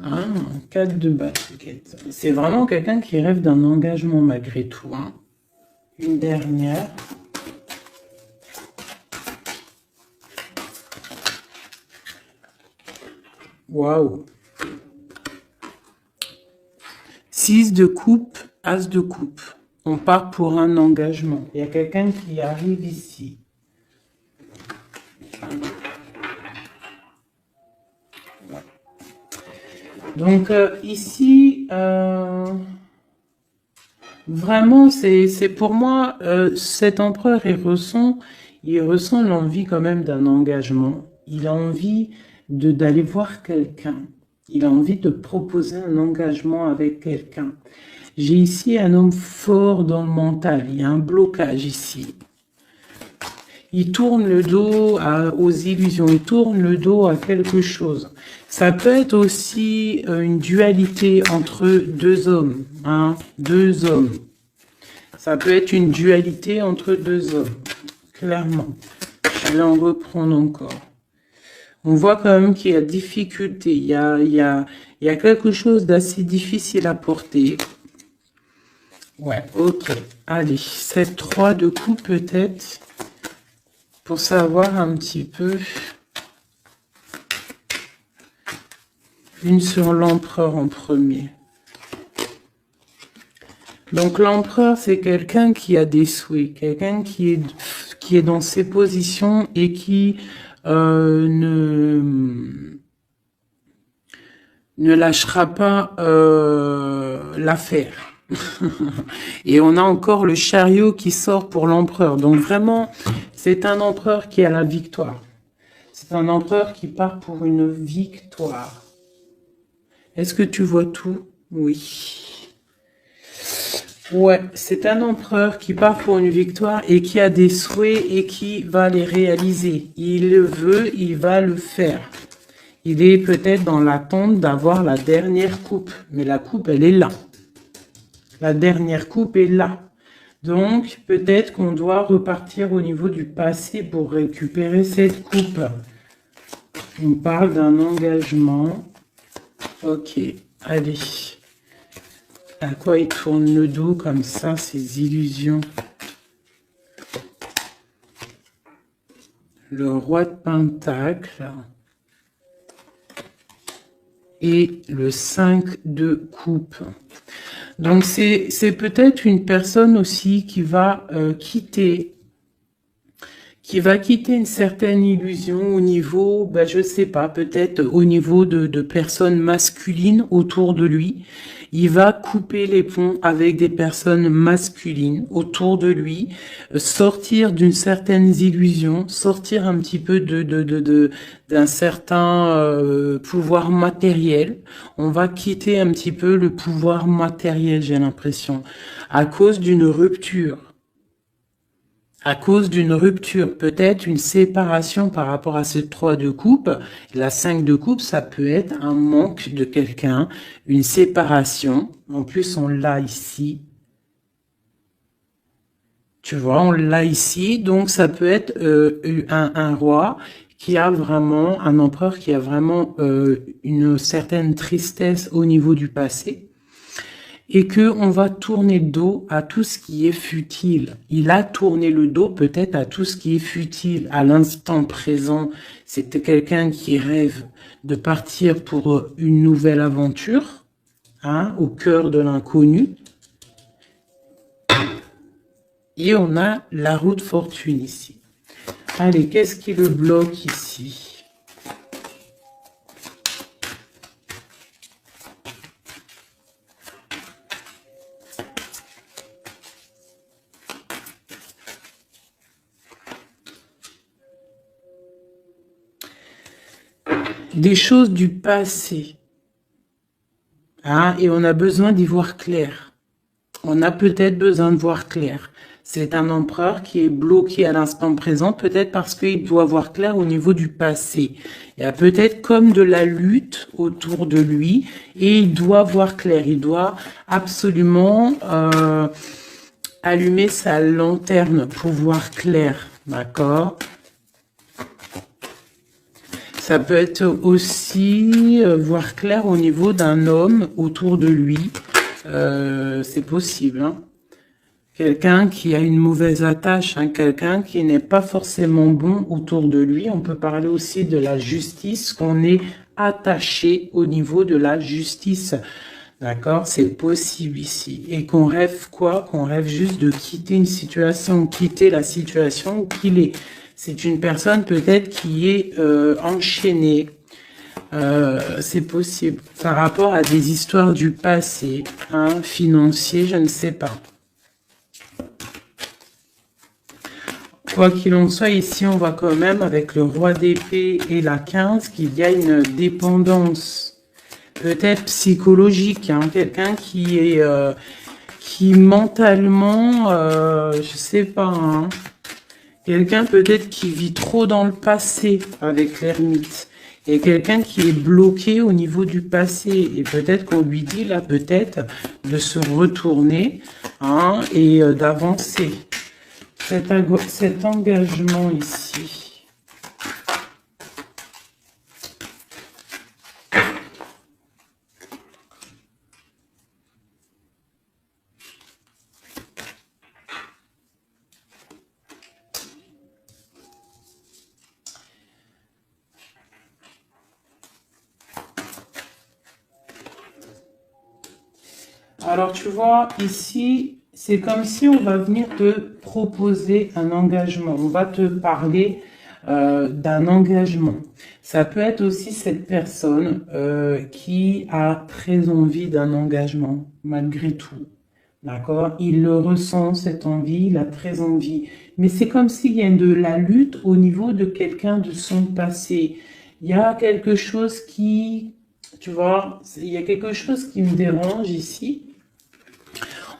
Ah, 4 de basket. C'est vraiment quelqu'un qui rêve d'un engagement malgré tout. Hein. Une dernière. Waouh. 6 de coupe, as de coupe. On part pour un engagement. Il y a quelqu'un qui arrive ici. Donc ici, vraiment, c'est pour moi, cet empereur, il ressent l'envie quand même d'un engagement. Il a envie d'aller voir quelqu'un. Il a envie de proposer un engagement avec quelqu'un. J'ai ici un homme fort dans le mental. Il y a un blocage ici. Il tourne le dos aux illusions. Il tourne le dos à quelque chose. Ça peut être aussi une dualité entre deux hommes, hein, deux hommes. Ça peut être une dualité entre deux hommes, clairement. Je vais en reprendre encore. On voit quand même qu'il y a difficulté, il y a quelque chose d'assez difficile à porter. Ouais, ok. Allez, cette 3 de coupe peut-être, pour savoir un petit peu. Une sur l'empereur en premier. Donc l'empereur, c'est quelqu'un qui a des souhaits, quelqu'un qui est dans ses positions et qui ne lâchera pas l'affaire. Et on a encore le chariot qui sort pour l'empereur. Donc vraiment, c'est un empereur qui a la victoire. C'est un empereur qui part pour une victoire. Est-ce que tu vois tout? Oui. Ouais, c'est un empereur qui part pour une victoire et qui a des souhaits et qui va les réaliser. Il le veut, il va le faire. Il est peut-être dans l'attente d'avoir la dernière coupe. Mais la coupe, elle est là. La dernière coupe est là. Donc, peut-être qu'on doit repartir au niveau du passé pour récupérer cette coupe. On parle d'un engagement. Ok, allez. À quoi il tourne le dos comme ça, ces illusions? Le roi de Pentacle. Et le 5 de coupe. Donc c'est peut-être une personne aussi qui va quitter une certaine illusion au niveau, ben je sais pas, peut-être au niveau de personnes masculines autour de lui. Il va couper les ponts avec des personnes masculines autour de lui, sortir d'une certaine illusion, sortir un petit peu d'un certain pouvoir matériel. On va quitter un petit peu le pouvoir matériel, j'ai l'impression, à cause d'une rupture. À cause d'une rupture, peut-être une séparation par rapport à ce 3 de coupe. La 5 de coupe, ça peut être un manque de quelqu'un, une séparation. En plus, on l'a ici. Tu vois, on l'a ici. Donc, ça peut être un roi qui a vraiment, un empereur qui a vraiment une certaine tristesse au niveau du passé. Et que on va tourner le dos à tout ce qui est futile. Il a tourné le dos peut-être à tout ce qui est futile. À l'instant présent, c'était quelqu'un qui rêve de partir pour une nouvelle aventure, hein, au cœur de l'inconnu. Et on a la roue de fortune ici. Allez, qu'est-ce qui le bloque ici ? Des choses du passé. Hein, et on a besoin d'y voir clair. On a peut-être besoin de voir clair. C'est un empereur qui est bloqué à l'instant présent, peut-être parce qu'il doit voir clair au niveau du passé. Il y a peut-être comme de la lutte autour de lui et il doit voir clair. Il doit absolument allumer sa lanterne pour voir clair. D'accord ? Ça peut être aussi voir clair au niveau d'un homme autour de lui. C'est possible. Hein. Quelqu'un qui a une mauvaise attache, hein, quelqu'un qui n'est pas forcément bon autour de lui. On peut parler aussi de la justice, qu'on est attaché au niveau de la justice. D'accord? C'est possible ici. Et qu'on rêve quoi? Qu'on rêve juste de quitter une situation, quitter la situation qu'il est. C'est une personne peut-être qui est enchaînée. C'est possible. Par rapport à des histoires du passé, hein, financier, je ne sais pas. Quoi qu'il en soit, ici, on voit quand même, avec le roi d'épée et la 15, qu'il y a une dépendance, peut-être psychologique, hein, quelqu'un qui est, qui mentalement, je sais pas, hein, quelqu'un peut-être qui vit trop dans le passé avec l'ermite. Il y a quelqu'un qui est bloqué au niveau du passé. Et peut-être qu'on lui dit là, peut-être, de se retourner hein, et d'avancer. Cet engagement ici. Alors, tu vois, ici, c'est comme si on va venir te proposer un engagement. On va te parler d'un engagement. Ça peut être aussi cette personne qui a très envie d'un engagement, malgré tout. D'accord? Il le ressent, cette envie, il a très envie. Mais c'est comme s'il y a de la lutte au niveau de quelqu'un de son passé. Il y a quelque chose qui, tu vois, il y a quelque chose qui me dérange ici.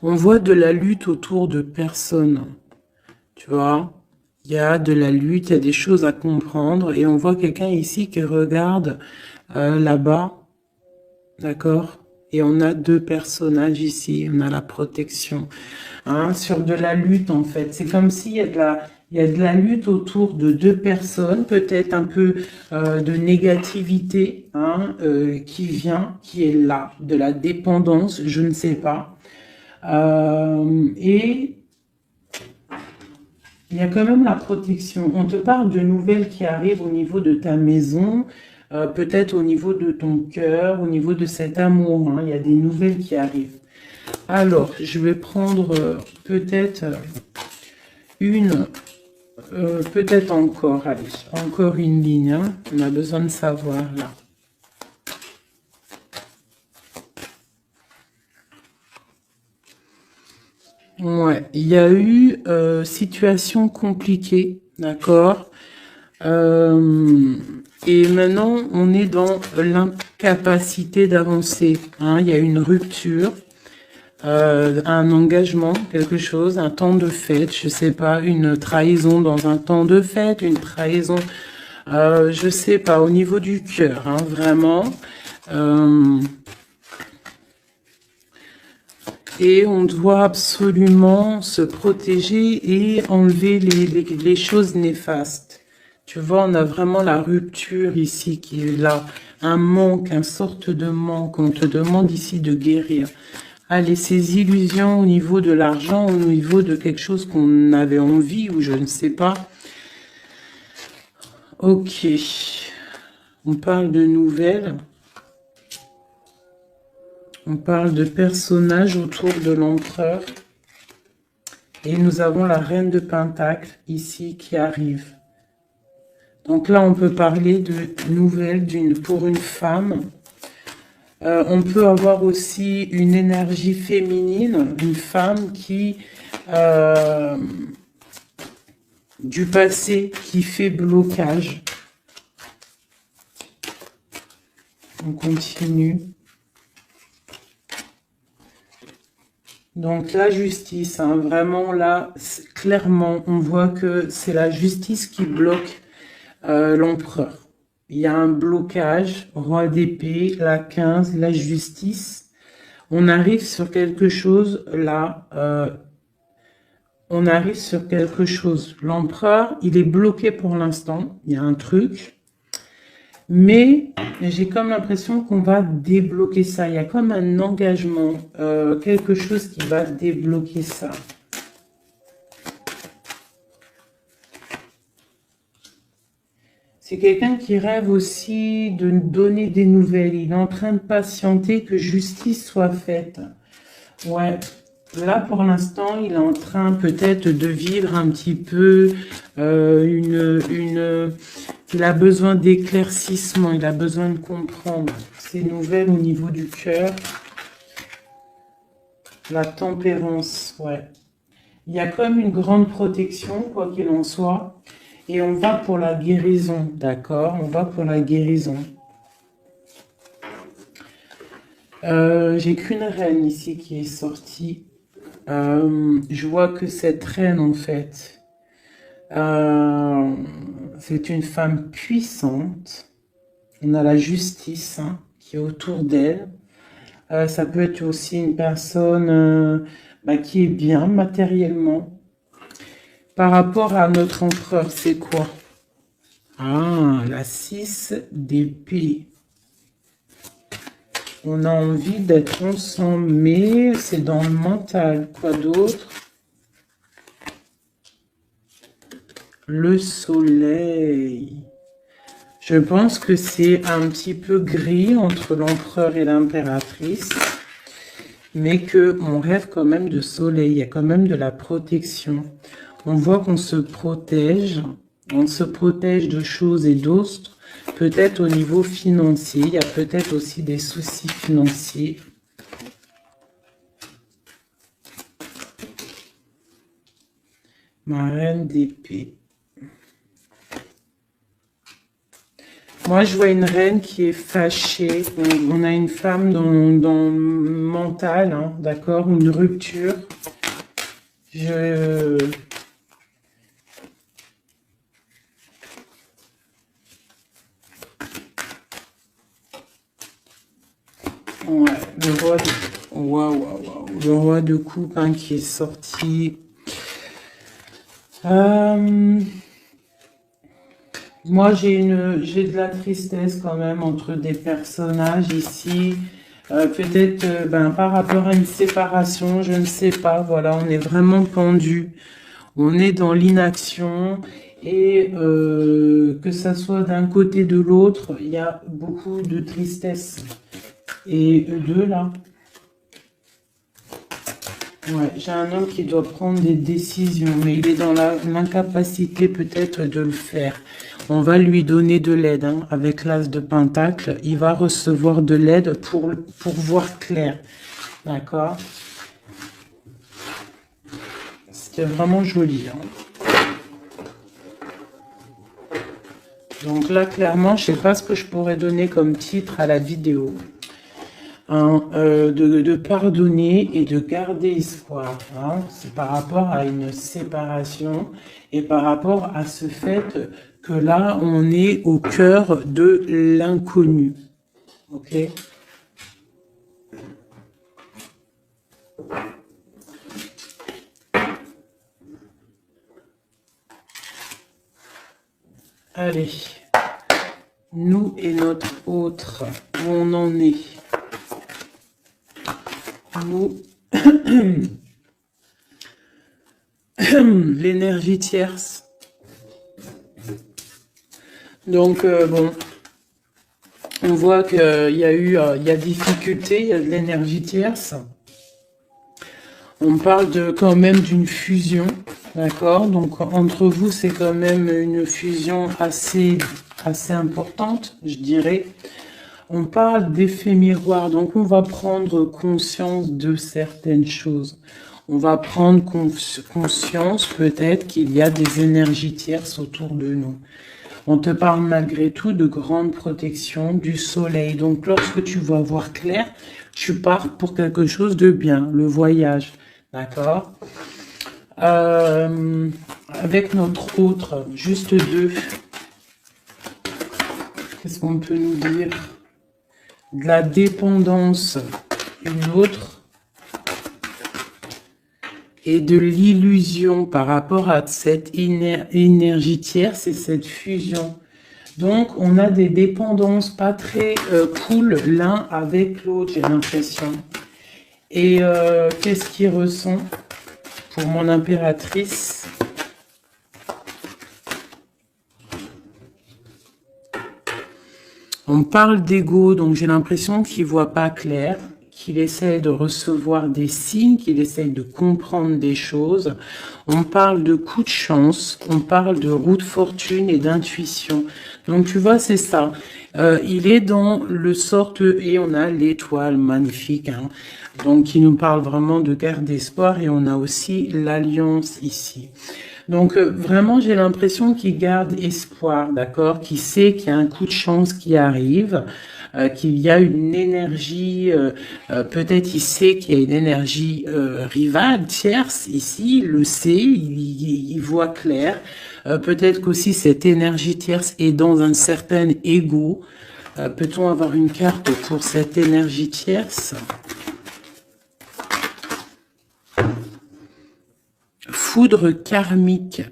On voit de la lutte autour de personnes, tu vois. Il y a de la lutte, il y a des choses à comprendre. Et on voit quelqu'un ici qui regarde là-bas, d'accord? Et on a deux personnages ici, on a la protection. Hein, sur de la lutte, en fait. C'est comme s'il y a de la lutte autour de deux personnes, peut-être un peu de négativité hein, qui vient, qui est là, de la dépendance, je ne sais pas. Et il y a quand même la protection. On te parle de nouvelles qui arrivent au niveau de ta maison, peut-être au niveau de ton cœur, au niveau de cet amour. Hein. Il y a des nouvelles qui arrivent. Alors, je vais prendre peut-être peut-être encore, allez, encore une ligne. Hein. On a besoin de savoir là. Ouais, il y a eu situation compliquée, d'accord. Et maintenant, on est dans l'incapacité d'avancer. Hein. Il y a une rupture, un engagement, quelque chose, un temps de fête, je sais pas, une trahison dans un temps de fête, une trahison, je sais pas, au niveau du cœur, hein, vraiment. Et on doit absolument se protéger et enlever les choses néfastes. Tu vois, on a vraiment la rupture ici qui est là. Un manque, une sorte de manque. On te demande ici de guérir. Allez, ces illusions au niveau de l'argent, au niveau de quelque chose qu'on avait envie ou je ne sais pas. Ok. On parle de nouvelles. On parle de personnages autour de l'empereur. Et nous avons la reine de Pentacle ici qui arrive. Donc là, on peut parler de nouvelles pour une femme. On peut avoir aussi une énergie féminine, une femme qui du passé qui fait blocage. On continue. Donc la justice, hein, vraiment là, clairement, on voit que c'est la justice qui bloque l'empereur. Il y a un blocage, roi d'épée, la 15, la justice. On arrive sur quelque chose là, on arrive sur quelque chose. L'empereur, il est bloqué pour l'instant, il y a un truc. Mais j'ai comme l'impression qu'on va débloquer ça. Il y a comme un engagement, quelque chose qui va débloquer ça. C'est quelqu'un qui rêve aussi de donner des nouvelles. Il est en train de patienter que justice soit faite. Ouais. Là, pour l'instant, il est en train peut-être de vivre un petit peu il a besoin d'éclaircissement, il a besoin de comprendre ces nouvelles au niveau du cœur. La tempérance, ouais. Il y a comme une grande protection, quoi qu'il en soit. Et on va pour la guérison, d'accord? On va pour la guérison. J'ai qu'une reine ici qui est sortie. Je vois que cette reine, en fait, c'est une femme puissante. On a la justice hein, qui est autour d'elle. Ça peut être aussi une personne qui est bien matériellement. Par rapport à notre empereur, c'est quoi? Ah, la 6 d'épée. On a envie d'être ensemble, mais c'est dans le mental. Quoi d'autre? Le soleil. Je pense que c'est un petit peu gris entre l'empereur et l'impératrice, mais qu'on rêve quand même de soleil, il y a quand même de la protection. On voit qu'on se protège, on se protège de choses et d'autres, peut-être au niveau financier, il y a peut-être aussi des soucis financiers. Ma reine d'épée. Moi, je vois une reine qui est fâchée. On a une femme dans le mental, hein, d'accord, une rupture. Ouais, le roi de coupe hein, qui est sorti. Moi, j'ai de la tristesse quand même entre des personnages ici. Peut-être par rapport à une séparation, je ne sais pas. Voilà, on est vraiment pendu. On est dans l'inaction. Et que ça soit d'un côté de l'autre, il y a beaucoup de tristesse. Et eux deux, là. Ouais, j'ai un homme qui doit prendre des décisions, mais il est dans l'incapacité peut-être de le faire. On va lui donner de l'aide, hein, avec l'as de pentacle. Il va recevoir de l'aide pour voir clair. D'accord? C'était vraiment joli. Hein. Donc là, clairement, je sais pas ce que je pourrais donner comme titre à la vidéo. Hein, de pardonner et de garder espoir. Hein. C'est par rapport à une séparation et par rapport à ce fait que là, on est au cœur de l'inconnu. Ok? Allez. Nous et notre autre, où on en est? Nous, l'énergie tierce. Donc, bon, on voit qu'il y a difficulté, il y a de l'énergie tierce. On parle quand même d'une fusion, d'accord? Donc, entre vous, c'est quand même une fusion assez importante, je dirais. On parle d'effet miroir, donc on va prendre conscience de certaines choses. On va prendre conscience peut-être qu'il y a des énergies tierces autour de nous. On te parle malgré tout de grande protection du soleil. Donc lorsque tu vas voir clair, tu pars pour quelque chose de bien, le voyage. D'accord? Avec notre autre, juste deux. Qu'est-ce qu'on peut nous dire? De la dépendance, une autre, et de l'illusion par rapport à cette énergie tierce et cette fusion. Donc, on a des dépendances pas très cool l'un avec l'autre, j'ai l'impression. Et qu'est-ce qu'il ressent pour mon impératrice? On parle d'ego, donc j'ai l'impression qu'il ne voit pas clair, qu'il essaie de recevoir des signes, qu'il essaie de comprendre des choses. On parle de coup de chance, on parle de roue de fortune et d'intuition. Donc tu vois, c'est ça. Il est dans le sorte, et on a l'étoile magnifique, hein, donc qui nous parle vraiment de guerre d'espoir, et on a aussi l'alliance ici. Donc vraiment, j'ai l'impression qu'il garde espoir, d'accord, qu'il sait qu'il y a un coup de chance qui arrive, qu'il y a une énergie, peut-être il sait qu'il y a une énergie rivale, tierce, ici, il le sait, il voit clair. Peut-être qu'aussi cette énergie tierce est dans un certain ego, Peut-on avoir une carte pour cette énergie tierce? Foudre karmique.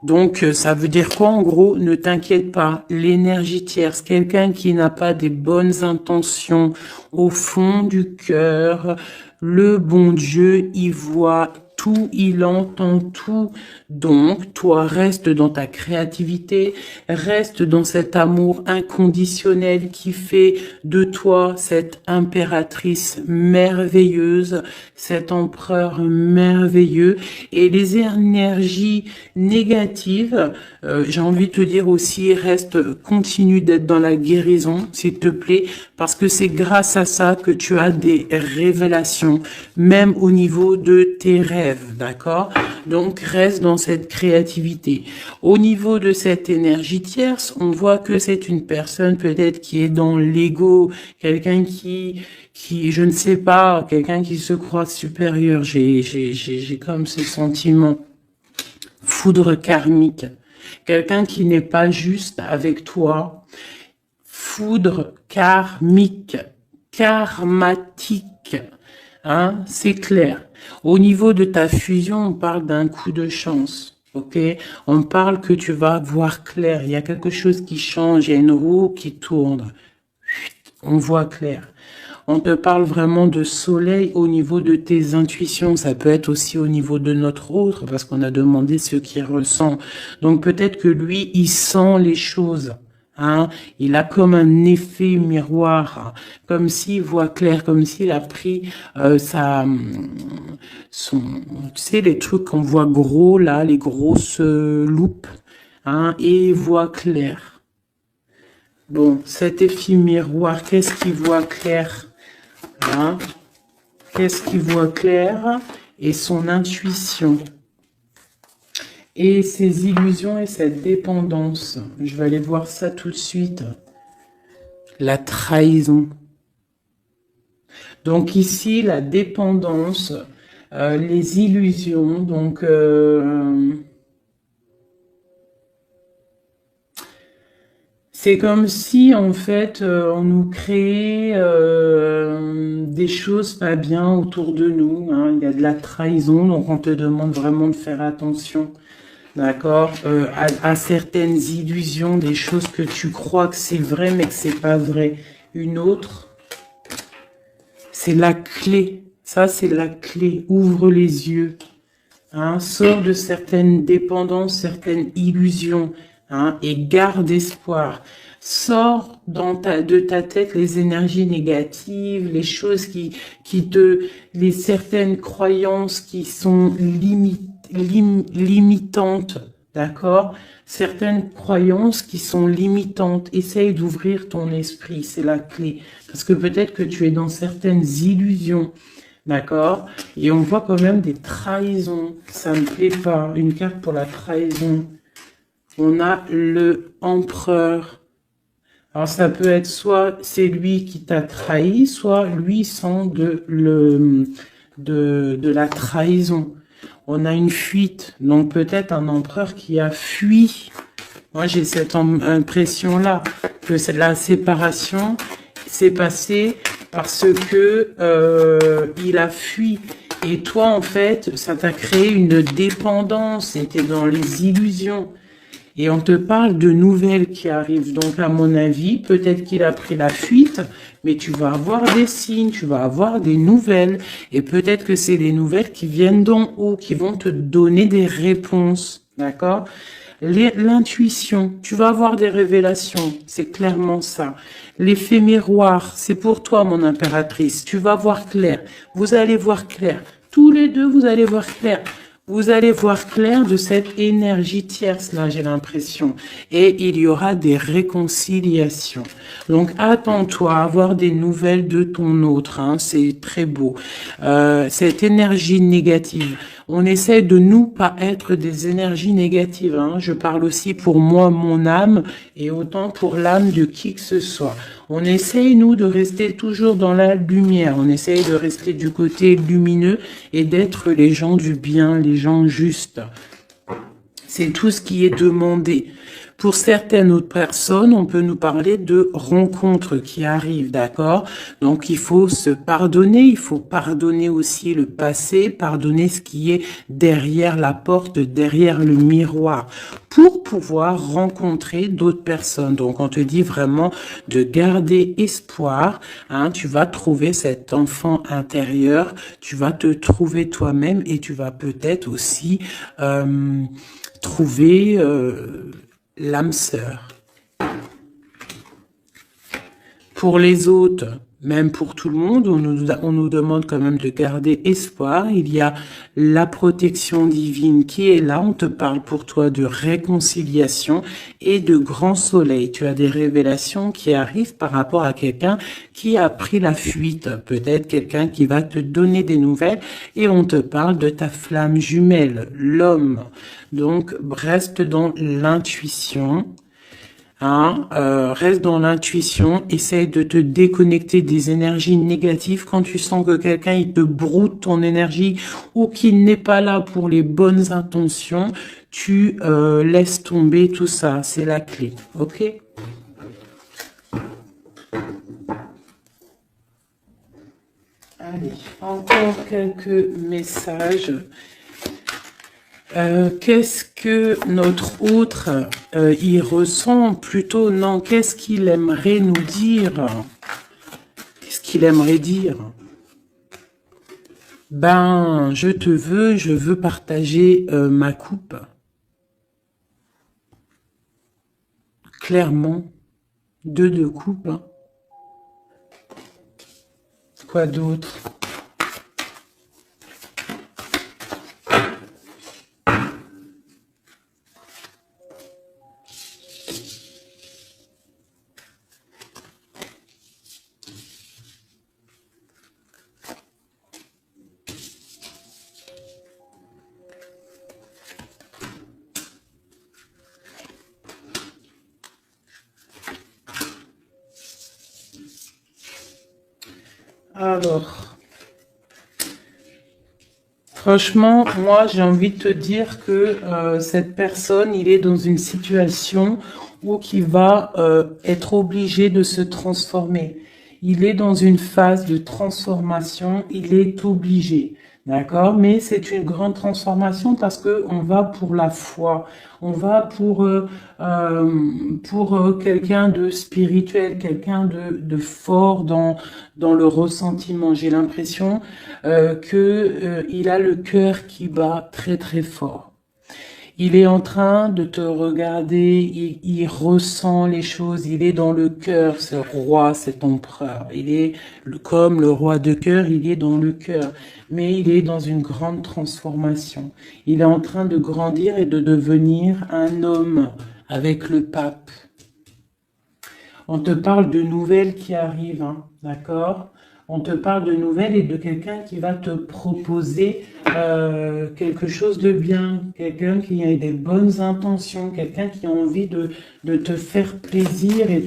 Donc, ça veut dire quoi en gros? Ne t'inquiète pas, l'énergie tierce, quelqu'un qui n'a pas des bonnes intentions au fond du cœur, le bon Dieu, il voit tout, il entend tout. Donc, toi, reste dans ta créativité, reste dans cet amour inconditionnel qui fait de toi cette impératrice merveilleuse, cet empereur merveilleux. Et les énergies négatives, j'ai envie de te dire aussi, continue d'être dans la guérison, s'il te plaît, parce que c'est grâce à ça que tu as des révélations, même au niveau de tes rêves, d'accord? Donc, reste dans cette créativité. Au niveau de cette énergie tierce, on voit que c'est une personne peut-être qui est dans l'ego, quelqu'un qui, je ne sais pas, quelqu'un qui se croit supérieur. J'ai comme ce sentiment. Foudre karmique. Quelqu'un qui n'est pas juste avec toi. Foudre karmique. Karmatique. Hein, c'est clair. Au niveau de ta fusion, on parle d'un coup de chance. Ok, on parle que tu vas voir clair. Il y a quelque chose qui change. Il y a une roue qui tourne. On voit clair. On te parle vraiment de soleil au niveau de tes intuitions. Ça peut être aussi au niveau de notre autre, parce qu'on a demandé ce qu'il ressent. Donc peut-être que lui, il sent les choses. Hein, il a comme un effet miroir, comme s'il voit clair, comme s'il a pris tu sais, les trucs qu'on voit gros là, les grosses loupes, hein, et il voit clair. Bon, cet effet miroir, qu'est-ce qu'il voit clair, hein? Qu'est-ce qu'il voit clair? Et son intuition. Et ses illusions et cette dépendance. Je vais aller voir ça tout de suite. La trahison. Donc ici, la dépendance, les illusions. Donc, c'est comme si, en fait, on nous créait des choses pas bien autour de nous. Hein. Il y a de la trahison, donc on te demande vraiment de faire attention. D'accord, à certaines illusions, des choses que tu crois que c'est vrai, mais que c'est pas vrai. Une autre, c'est la clé. Ça, c'est la clé. Ouvre les yeux. Hein, sors de certaines dépendances, certaines illusions. Hein, et garde espoir. Sors de ta tête les énergies négatives, les choses les certaines croyances qui sont limitantes, d'accord? Certaines croyances qui sont limitantes. Essaye d'ouvrir ton esprit, c'est la clé. Parce que peut-être que tu es dans certaines illusions, d'accord? Et on voit quand même des trahisons. Ça ne me plaît pas. Une carte pour la trahison. On a le empereur. Alors ça peut être soit c'est lui qui t'a trahi, soit lui sent de la trahison. On a une fuite, donc peut-être un empereur qui a fui. Moi j'ai cette impression-là, que la séparation s'est passée parce que il a fui. Et toi en fait, ça t'a créé une dépendance, c'était dans les illusions. Et on te parle de nouvelles qui arrivent. Donc, à mon avis, peut-être qu'il a pris la fuite, mais tu vas avoir des signes, tu vas avoir des nouvelles. Et peut-être que c'est des nouvelles qui viennent d'en haut, qui vont te donner des réponses. D'accord? L'intuition, tu vas avoir des révélations. C'est clairement ça. L'effet miroir, c'est pour toi, mon impératrice. Tu vas voir clair. Vous allez voir clair. Tous les deux, vous allez voir clair. Vous allez voir clair de cette énergie tierce, là, j'ai l'impression. Et il y aura des réconciliations. Donc, attends-toi à avoir des nouvelles de ton autre. Hein, c'est très beau. Cette énergie négative. On essaie de nous pas être des énergies négatives. Hein. Je parle aussi pour moi, mon âme, et autant pour l'âme de qui que ce soit. On essaye, nous, de rester toujours dans la lumière. On essaye de rester du côté lumineux et d'être les gens du bien, les gens justes. C'est tout ce qui est demandé. Pour certaines autres personnes, on peut nous parler de rencontres qui arrivent, d'accord? Donc, il faut se pardonner, il faut pardonner aussi le passé, pardonner ce qui est derrière la porte, derrière le miroir, pour pouvoir rencontrer d'autres personnes. Donc, on te dit vraiment de garder espoir, hein, tu vas trouver cet enfant intérieur, tu vas te trouver toi-même et tu vas peut-être aussi trouver l'âme sœur. Pour les autres, même pour tout le monde, on nous demande quand même de garder espoir. Il y a la protection divine qui est là. On te parle pour toi de réconciliation et de grand soleil. Tu as des révélations qui arrivent par rapport à quelqu'un qui a pris la fuite. Peut-être quelqu'un qui va te donner des nouvelles et on te parle de ta flamme jumelle, l'homme. Donc, reste dans l'intuition. Hein, reste dans l'intuition, essaye de te déconnecter des énergies négatives. Quand tu sens que quelqu'un il te broute ton énergie ou qu'il n'est pas là pour les bonnes intentions, tu laisses tomber tout ça, c'est la clé, ok? Allez, encore quelques messages. Qu'est-ce que notre autre y ressent plutôt? Non, qu'est-ce qu'il aimerait nous dire? Qu'est-ce qu'il aimerait dire? Ben, je veux partager ma coupe. Clairement, deux coupes. Hein. Quoi d'autre? Alors, franchement, moi, j'ai envie de te dire que cette personne, il est dans une situation où il va être obligé de se transformer. Il est dans une phase de transformation, il est obligé. D'accord? Mais c'est une grande transformation parce que on va pour la foi. On va pour quelqu'un de spirituel, quelqu'un de fort dans le ressentiment. J'ai l'impression il a le cœur qui bat très très fort. Il est en train de te regarder, il ressent les choses, il est dans le cœur, ce roi, cet empereur. Il est comme le roi de cœur, il est dans le cœur. Mais il est dans une grande transformation. Il est en train de grandir et de devenir un homme avec le pape. On te parle de nouvelles qui arrivent, hein, d'accord? On te parle de nouvelles et de quelqu'un qui va te proposer quelque chose de bien, quelqu'un qui a des bonnes intentions, quelqu'un qui a envie de te faire plaisir et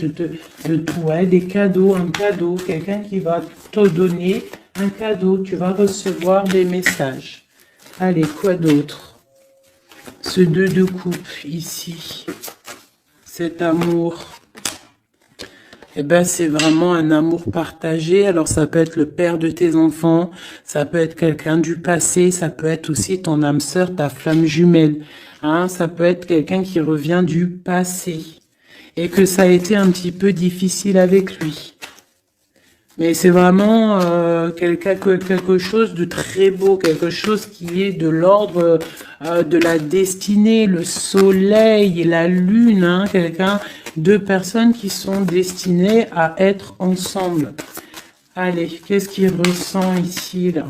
des cadeaux, un cadeau, quelqu'un qui va te donner un cadeau, tu vas recevoir des messages. Allez, quoi d'autre? Ce 2 de coupe ici, cet amour. Eh ben, c'est vraiment un amour partagé. Alors, ça peut être le père de tes enfants, ça peut être quelqu'un du passé, ça peut être aussi ton âme sœur, ta flamme jumelle. Hein, ça peut être quelqu'un qui revient du passé et que ça a été un petit peu difficile avec lui. Mais c'est vraiment quelque chose de très beau, quelque chose qui est de l'ordre de la destinée, le soleil et la lune, hein, deux personnes qui sont destinées à être ensemble. Allez, qu'est-ce qu'il ressent ici, là?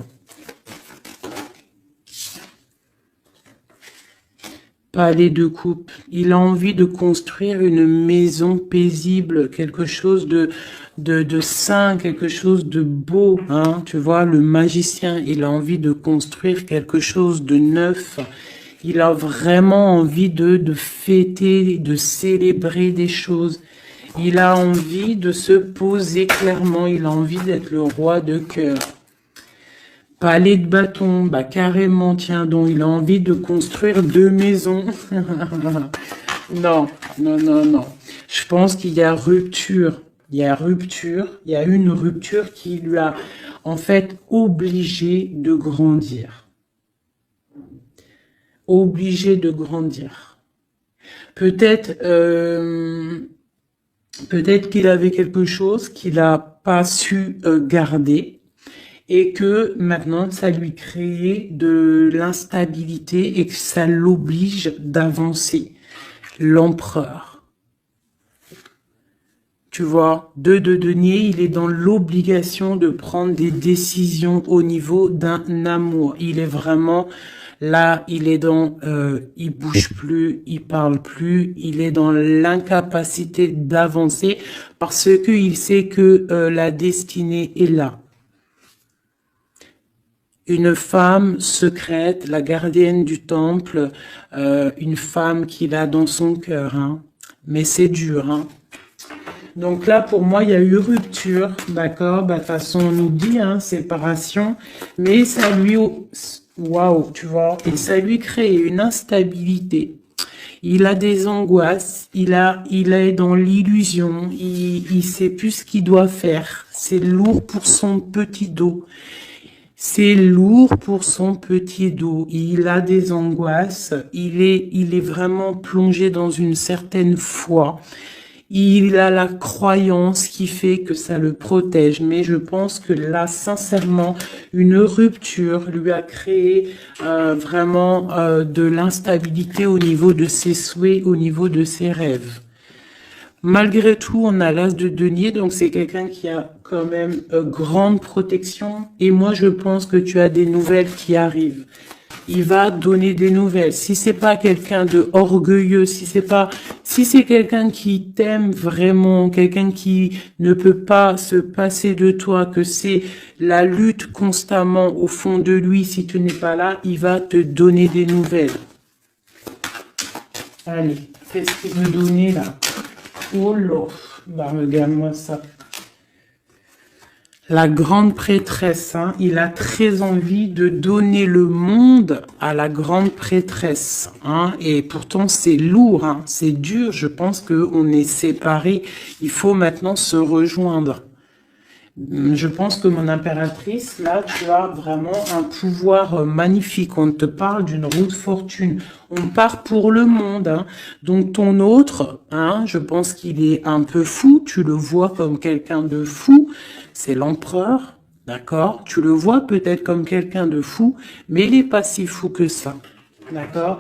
Palais de coupe. Il a envie de construire une maison paisible, quelque chose de sain, quelque chose de beau, hein. Tu vois, le magicien, il a envie de construire quelque chose de neuf. Il a vraiment envie de fêter, de célébrer des choses. Il a envie de se poser clairement. Il a envie d'être le roi de cœur. Palais de bâton, bah carrément, tiens donc, il a envie de construire 2 maisons. Non, non, non, non. Je pense qu'il y a rupture. Il y a rupture. Il y a une rupture qui lui a, en fait, obligé de grandir. Obligé de grandir. Peut-être, peut-être qu'il avait quelque chose qu'il n'a pas su garder et que maintenant ça lui crée de l'instabilité et que ça l'oblige d'avancer. L'empereur. Tu vois, de denier, il est dans l'obligation de prendre des décisions au niveau d'un amour. Il est vraiment là, il est dans, il bouge plus, il parle plus, il est dans l'incapacité d'avancer parce que il sait que la destinée est là. Une femme secrète, la gardienne du temple, une femme qu'il a dans son cœur, hein. Mais c'est dur, hein. Donc là, pour moi, il y a eu rupture, d'accord? Bah, de toute façon, on nous dit, hein, séparation, mais ça lui, waouh, tu vois, et ça lui crée une instabilité. Il a des angoisses, il est dans l'illusion, il sait plus ce qu'il doit faire. C'est lourd pour son petit dos. C'est lourd pour son petit dos. Il a des angoisses. Il est vraiment plongé dans une certaine foi. Il a la croyance qui fait que ça le protège. Mais je pense que là, sincèrement, une rupture lui a créé vraiment de l'instabilité au niveau de ses souhaits, au niveau de ses rêves. Malgré tout, on a l'as de denier, donc c'est quelqu'un qui a quand même grande protection. Et moi, je pense que tu as des nouvelles qui arrivent. Il va donner des nouvelles. Si c'est pas quelqu'un de orgueilleux, si c'est quelqu'un qui t'aime vraiment, quelqu'un qui ne peut pas se passer de toi, que c'est la lutte constamment au fond de lui, si tu n'es pas là, il va te donner des nouvelles. Allez, qu'est-ce qu'il veut donner là? Oh là, bah regarde-moi ça. La grande prêtresse, hein, il a très envie de donner le monde à la grande prêtresse, hein, et pourtant c'est lourd, hein, c'est dur, je pense qu'on est séparés, il faut maintenant se rejoindre. Je pense que mon impératrice, là, tu as vraiment un pouvoir magnifique. On te parle d'une roue de fortune. On part pour le monde, hein. Donc ton autre, hein, je pense qu'il est un peu fou. Tu le vois comme quelqu'un de fou. C'est l'empereur, d'accord? Tu le vois peut-être comme quelqu'un de fou, mais il n'est pas si fou que ça, d'accord?